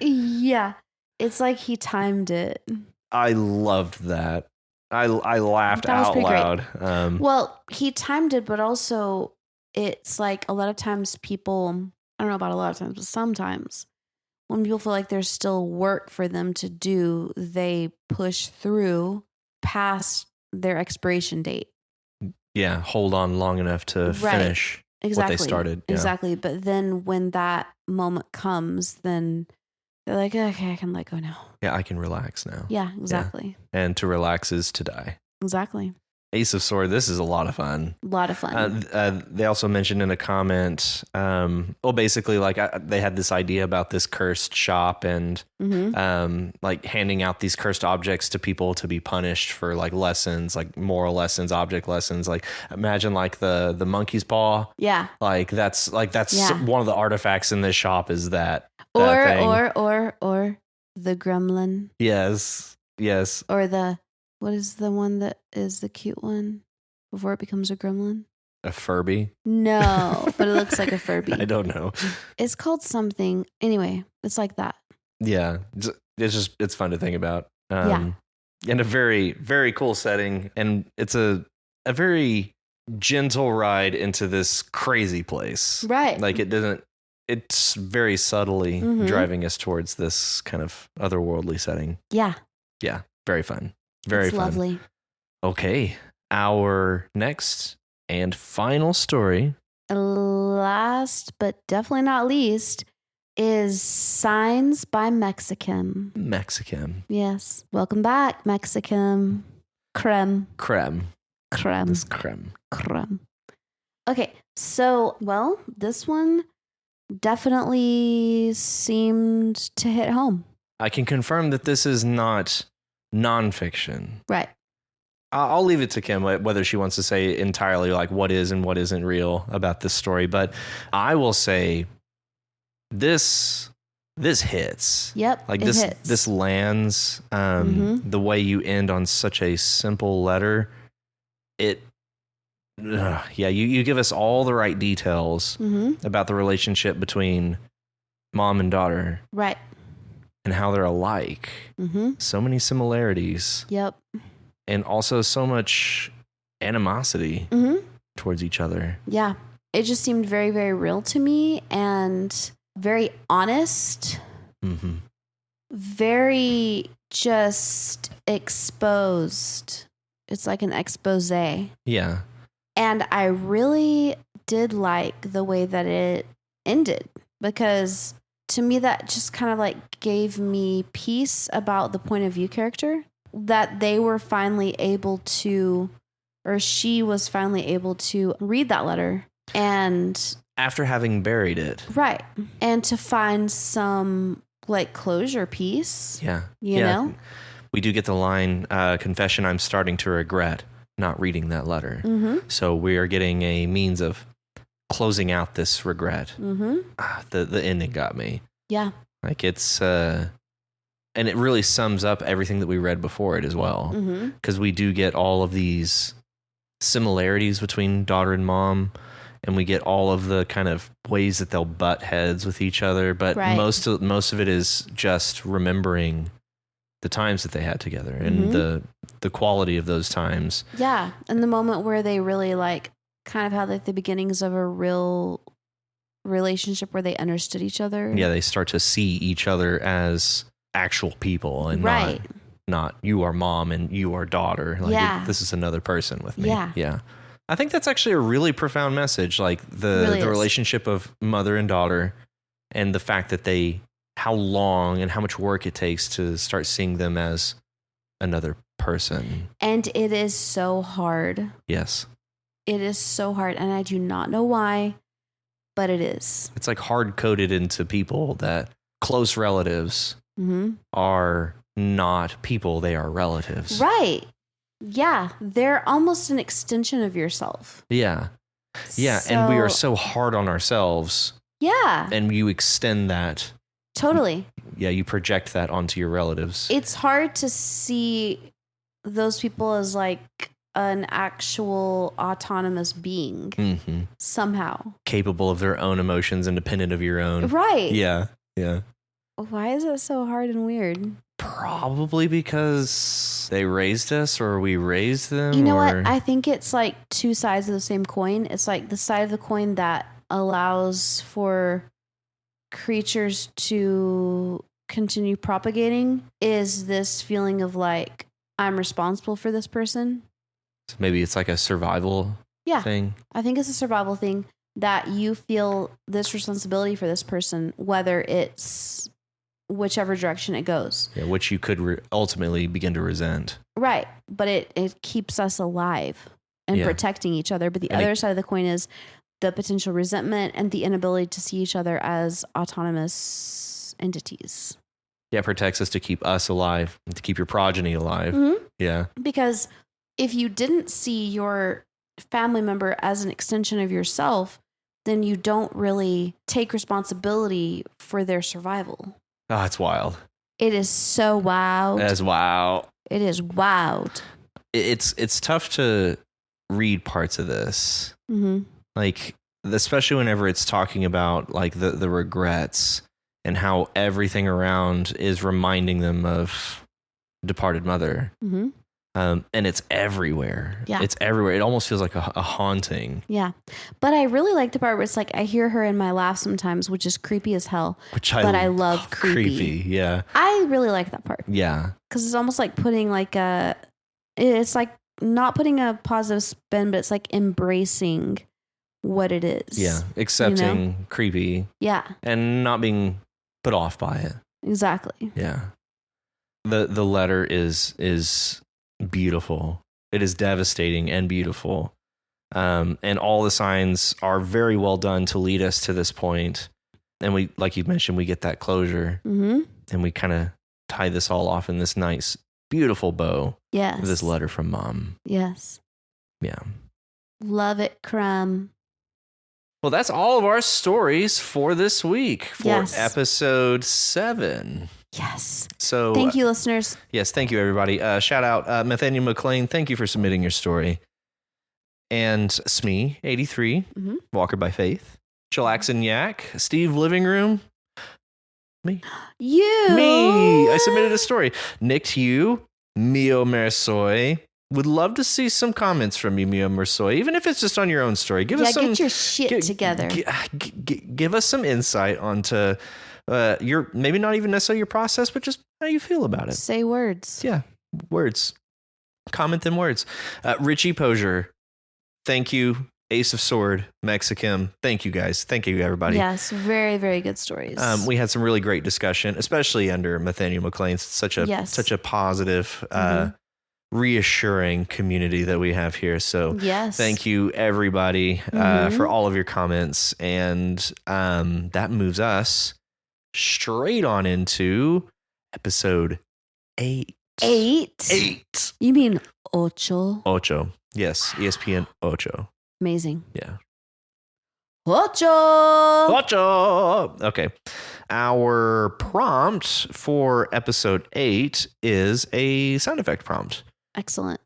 Yeah. It's like he timed it. I loved that. I laughed out loud. Well, he timed it, but also it's like a lot of times people, I don't know about a lot of times, but sometimes when people feel like there's still work for them to do, they push through past their expiration date. Yeah, hold on long enough to finish what they started. Yeah. Exactly. But then when that moment comes, then they're like, okay, I can let go now. Yeah, I can relax now. Yeah, exactly. Yeah. And to relax is to die. Exactly. Ace of Sword, this is a lot of fun. A lot of fun. They also mentioned in a comment, basically, like they had this idea about this cursed shop and like handing out these cursed objects to people to be punished for like lessons, like moral lessons, object lessons. Like imagine like the monkey's paw. Yeah. Like that's one of the artifacts in this shop is that. Or the gremlin. Yes. Or what is the one that is the cute one before it becomes a gremlin? A Furby? No, but it looks like a Furby. I don't know. It's called something. Anyway, it's like that. Yeah. It's fun to think about. And a very, very cool setting. And it's a very gentle ride into this crazy place. Right. Like it's very subtly driving us towards this kind of otherworldly setting. Yeah. Yeah. Very fun. Very fun. Lovely. Okay. Our next and final story. Last, but definitely not least, is Signs by Mexican. Mexican. Yes. Welcome back, Mexican. Creme. Creme. Creme. This creme. Creme. Okay. So, well, this one definitely seemed to hit home. I can confirm that this is not nonfiction. Right. I'll leave it to Kim whether she wants to say entirely like what is and what isn't real about this story. But I will say this hits. Yep. Like it hits. this lands. The way you end on such a simple letter, you give us all the right details about the relationship between mom and daughter. Right. And how they're alike. So many similarities. Yep. And also so much animosity towards each other. Yeah. It just seemed very, very real to me and very honest. Very just exposed. It's like an expose. Yeah. And I really did like the way that it ended, because to me that just kind of like gave me peace about the point of view character, that they were finally able to, or she was finally able to read that letter and after having buried it. Right. And to find some like closure piece. Yeah. You know? We do get the line, confession, I'm starting to regret not reading that letter. So we are getting a means of closing out this regret. The ending got me. Yeah. Like it's, and it really sums up everything that we read before it as well. Because we do get all of these similarities between daughter and mom, and we get all of the kind of ways that they'll butt heads with each other. But most of it is just remembering the times that they had together and the quality of those times. Yeah. And the moment where they really like kind of had like the beginnings of a real relationship where they understood each other. Yeah. They start to see each other as actual people and not you are mom and you are daughter. Like this is another person with me. Yeah. I think that's actually a really profound message. Like the relationship of mother and daughter, and the fact that how long and how much work it takes to start seeing them as another person. And it is so hard. Yes. It is so hard. And I do not know why, but it is. It's like hard coded into people that close relatives are not people, they are relatives. Right. Yeah. They're almost an extension of yourself. Yeah. Yeah. And we are so hard on ourselves. Yeah. And you extend that. Totally. Yeah, you project that onto your relatives. It's hard to see those people as like an actual autonomous being somehow. Capable of their own emotions, independent of your own. Right. Yeah. Yeah. Why is it so hard and weird? Probably because they raised us or we raised them. You know what? I think it's like two sides of the same coin. It's like the side of the coin that allows for creatures to continue propagating is this feeling of like, I'm responsible for this person. So maybe it's like a survival thing. I think it's a survival thing, that you feel this responsibility for this person, whether it's whichever direction it goes. Yeah, which you could ultimately begin to resent. Right. But it keeps us alive and protecting each other. But the other side of the coin is the potential resentment and the inability to see each other as autonomous entities. Yeah, it protects us to keep us alive, to keep your progeny alive. Yeah. Because if you didn't see your family member as an extension of yourself, then you don't really take responsibility for their survival. Oh, it's wild. It is so wild. That's wild. It is wild. It's tough to read parts of this. Like, especially whenever it's talking about like the regrets and how everything around is reminding them of departed mother. And it's everywhere. Yeah. It's everywhere. It almost feels like a haunting. Yeah. But I really like the part where it's like, I hear her in my laugh sometimes, which is creepy as hell. I love creepy. Yeah. I really like that part. Yeah. Because it's almost like putting like it's like not putting a positive spin, but it's like embracing what it is. Yeah. Accepting creepy. Yeah. And not being put off by it. Exactly. Yeah. The letter is beautiful. It is devastating and beautiful. And all the signs are very well done to lead us to this point. And we, like you mentioned, we get that closure. Mm-hmm. And we kind of tie this all off in this nice, beautiful bow. Yes. With this letter from Mom. Yes. Yeah. Love it, crumb. Well, that's all of our stories for this week for episode 7. Yes. So thank you, listeners. Yes, thank you, everybody. Shout out Mathaniel McClain. Thank you for submitting your story. And Smee, 83, Walker by Faith, Chillaxin Yak, Steve Living Room, me. Me. I submitted a story. Nick Hugh, Mio Mersoy. Would love to see some comments from you, Mio Mersoy, even if it's just on your own story. Give us some. Get your shit together. Give us some insight onto your, maybe not even necessarily your process, but just how you feel about it. Say words. Yeah, words. Comment them words. Richie Posier, thank you. Ace of Sword, Mexican. Thank you, guys. Thank you, everybody. Yes, very, very good stories. We had some really great discussion, especially under Mathaniel McClain. Such a positive, reassuring community that we have here. So thank you, everybody, for all of your comments. And that moves us straight on into episode 8. 8. You mean ocho? Ocho. Yes, ESPN Ocho. Amazing. Yeah. Ocho. Okay. Our prompt for episode 8 is a sound effect prompt. Excellent.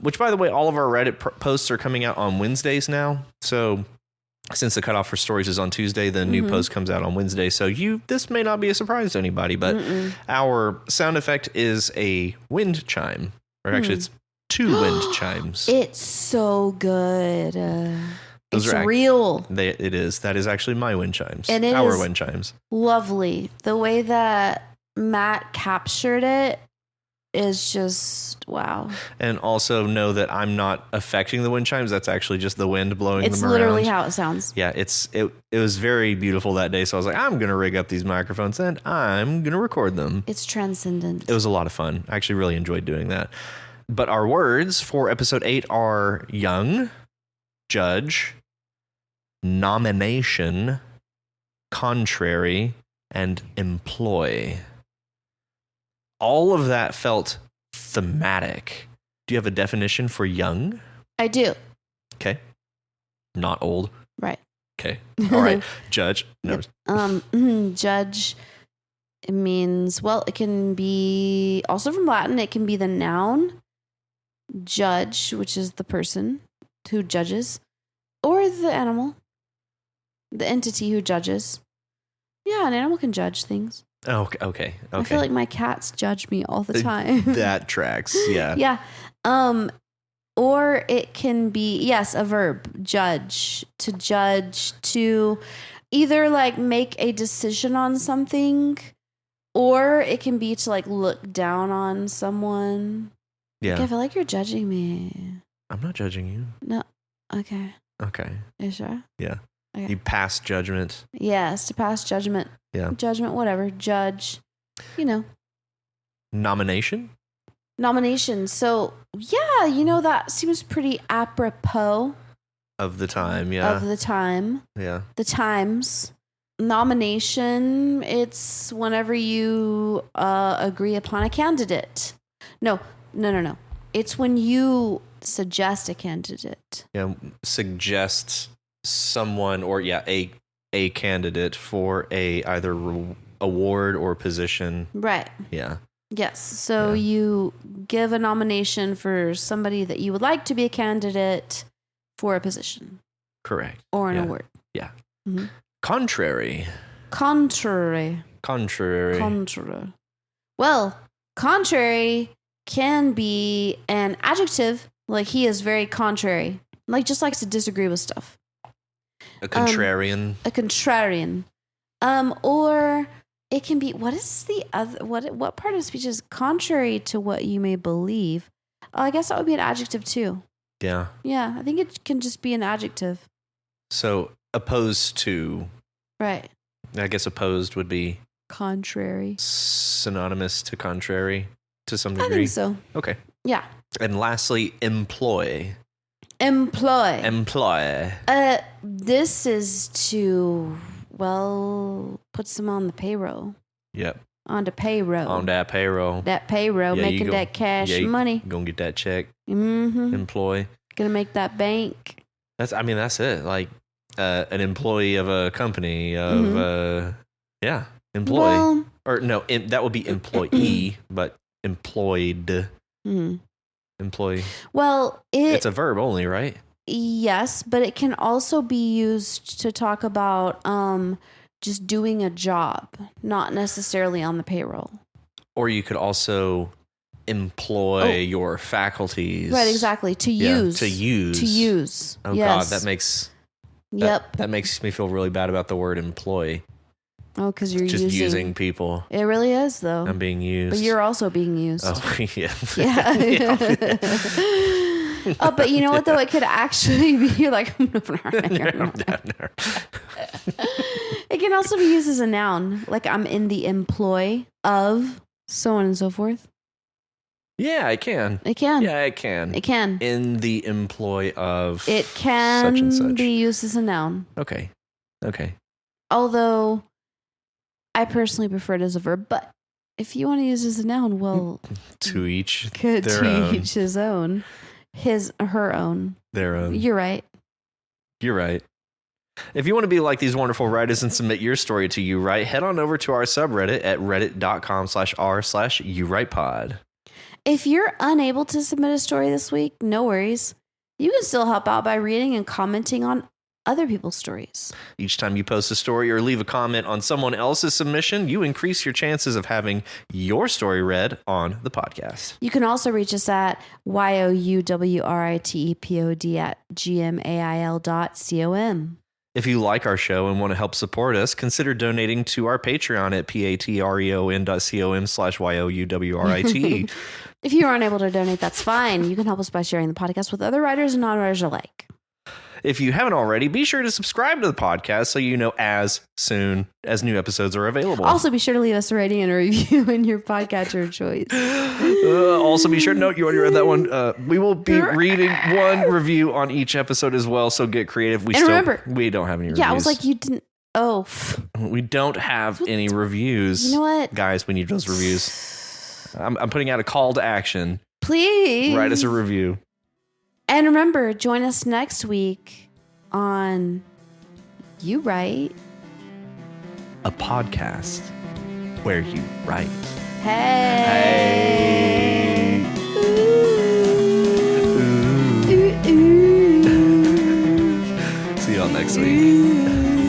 Which, by the way, all of our Reddit posts are coming out on Wednesdays now. So since the cutoff for stories is on Tuesday, the new post comes out on Wednesday. So this may not be a surprise to anybody, but our sound effect is a wind chime. Or actually, it's 2 wind chimes. It's so good. It's real. It is. That is actually my wind chimes. And our wind chimes. Lovely. The way that Matt captured it is just wow. And also know that I'm not affecting the wind chimes. That's actually just the wind blowing them around. It's literally how it sounds. Yeah, it was very beautiful that day. So I was like, I'm going to rig up these microphones and I'm going to record them. It's transcendent. It was a lot of fun. I actually really enjoyed doing that. But our words for episode 8 are young, judge, nomination, contrary, and employ. All of that felt thematic. Do you have a definition for young? I do. Okay. Not old. Right. Okay. All right. Judge. No. Judge. It means, well, it can be also from Latin. It can be the noun judge, which is the person who judges, or the animal, the entity who judges. Yeah, an animal can judge things. Oh, okay. I feel like my cats judge me all the time. That tracks. Yeah. Yeah. Or it can be, yes, a verb, judge, to either like make a decision on something, or it can be to like look down on someone. Yeah. Like, I feel like you're judging me. I'm not judging you. No. Okay. Okay. Are you sure? Yeah. Okay. You pass judgment. Yes, to pass judgment. Yeah. Judgment, whatever. Judge. Nomination? Nomination. So, yeah, that seems pretty apropos. Of the time, yeah. Of the time. Yeah. The times. Nomination, it's whenever you agree upon a candidate. No. It's when you suggest a candidate. Yeah, suggest someone or a candidate for a either award or position. Right. Yeah. Yes. So you give a nomination for somebody that you would like to be a candidate for a position. Correct. Or an award. Yeah. Mm-hmm. Contrary. Well, contrary can be an adjective, like he is very contrary, like just likes to disagree with stuff. A contrarian. Or it can be, what is the other, what part of speech is contrary to what you may believe? I guess that would be an adjective too. Yeah. Yeah, I think it can just be an adjective. So opposed to. Right. I guess opposed would be Contrary. Synonymous to contrary to some degree? I think so. Okay. Yeah. And lastly, employ. Employ. Employ. This is to, put some on the payroll. Yep. On the payroll. On that payroll. That payroll, making that cash money. You gonna get that check. Mm-hmm. Employ. Gonna make that bank. That's it. Like an employee of a company of, employ. Well, Or no, that would be employee, but employed. Mm-hmm. Employee. Well, it's a verb only, right? Yes, but it can also be used to talk about just doing a job, not necessarily on the payroll. Or you could also employ your faculties. Right, exactly. To use. To use. Oh, yes. God, that makes... Yep. That makes me feel really bad about the word employ. Oh, because you're just using people. It really is, though. I'm being used. But you're also being used. Oh, yeah. Yeah. Oh, but you know what, though? It could actually be like... No. It can also be used as a noun. Like, I'm in the employ of so on and so forth. Yeah, it can. It can. Yeah, it can. It can. In the employ of it can such and such. Be used as a noun. Okay. Although, I personally prefer it as a verb, but if you want to use it as a noun, well... to each their own. Each his own. Her own. Their own. You're right. If you want to be like these wonderful writers and submit your story to You Write, head on over to our subreddit at reddit.com/r/youwritepod. If you're unable to submit a story this week, no worries. You can still help out by reading and commenting on other people's stories. Each time you post a story or leave a comment on someone else's submission, you increase your chances of having your story read on the podcast. You can also reach us at youwritepod@gmail.com. If you like our show and want to help support us, consider donating to our Patreon at patreon.com/youwrite. If you aren't able to donate, that's fine. You can help us by sharing the podcast with other writers and non-writers alike. If you haven't already, be sure to subscribe to the podcast so you know as soon as new episodes are available. Also, be sure to leave us a rating and a review in your podcatcher of choice. Also, be sure to note you already read that one. We will be reading one review on each episode as well, so get creative. Remember, we don't have any reviews. Yeah, I was like, you didn't... Oh. We don't have any reviews. You know what? Guys, we need those reviews. I'm putting out a call to action. Please. Write us a review. And remember, join us next week on You Write, a podcast where you write. Hey. See y'all next week.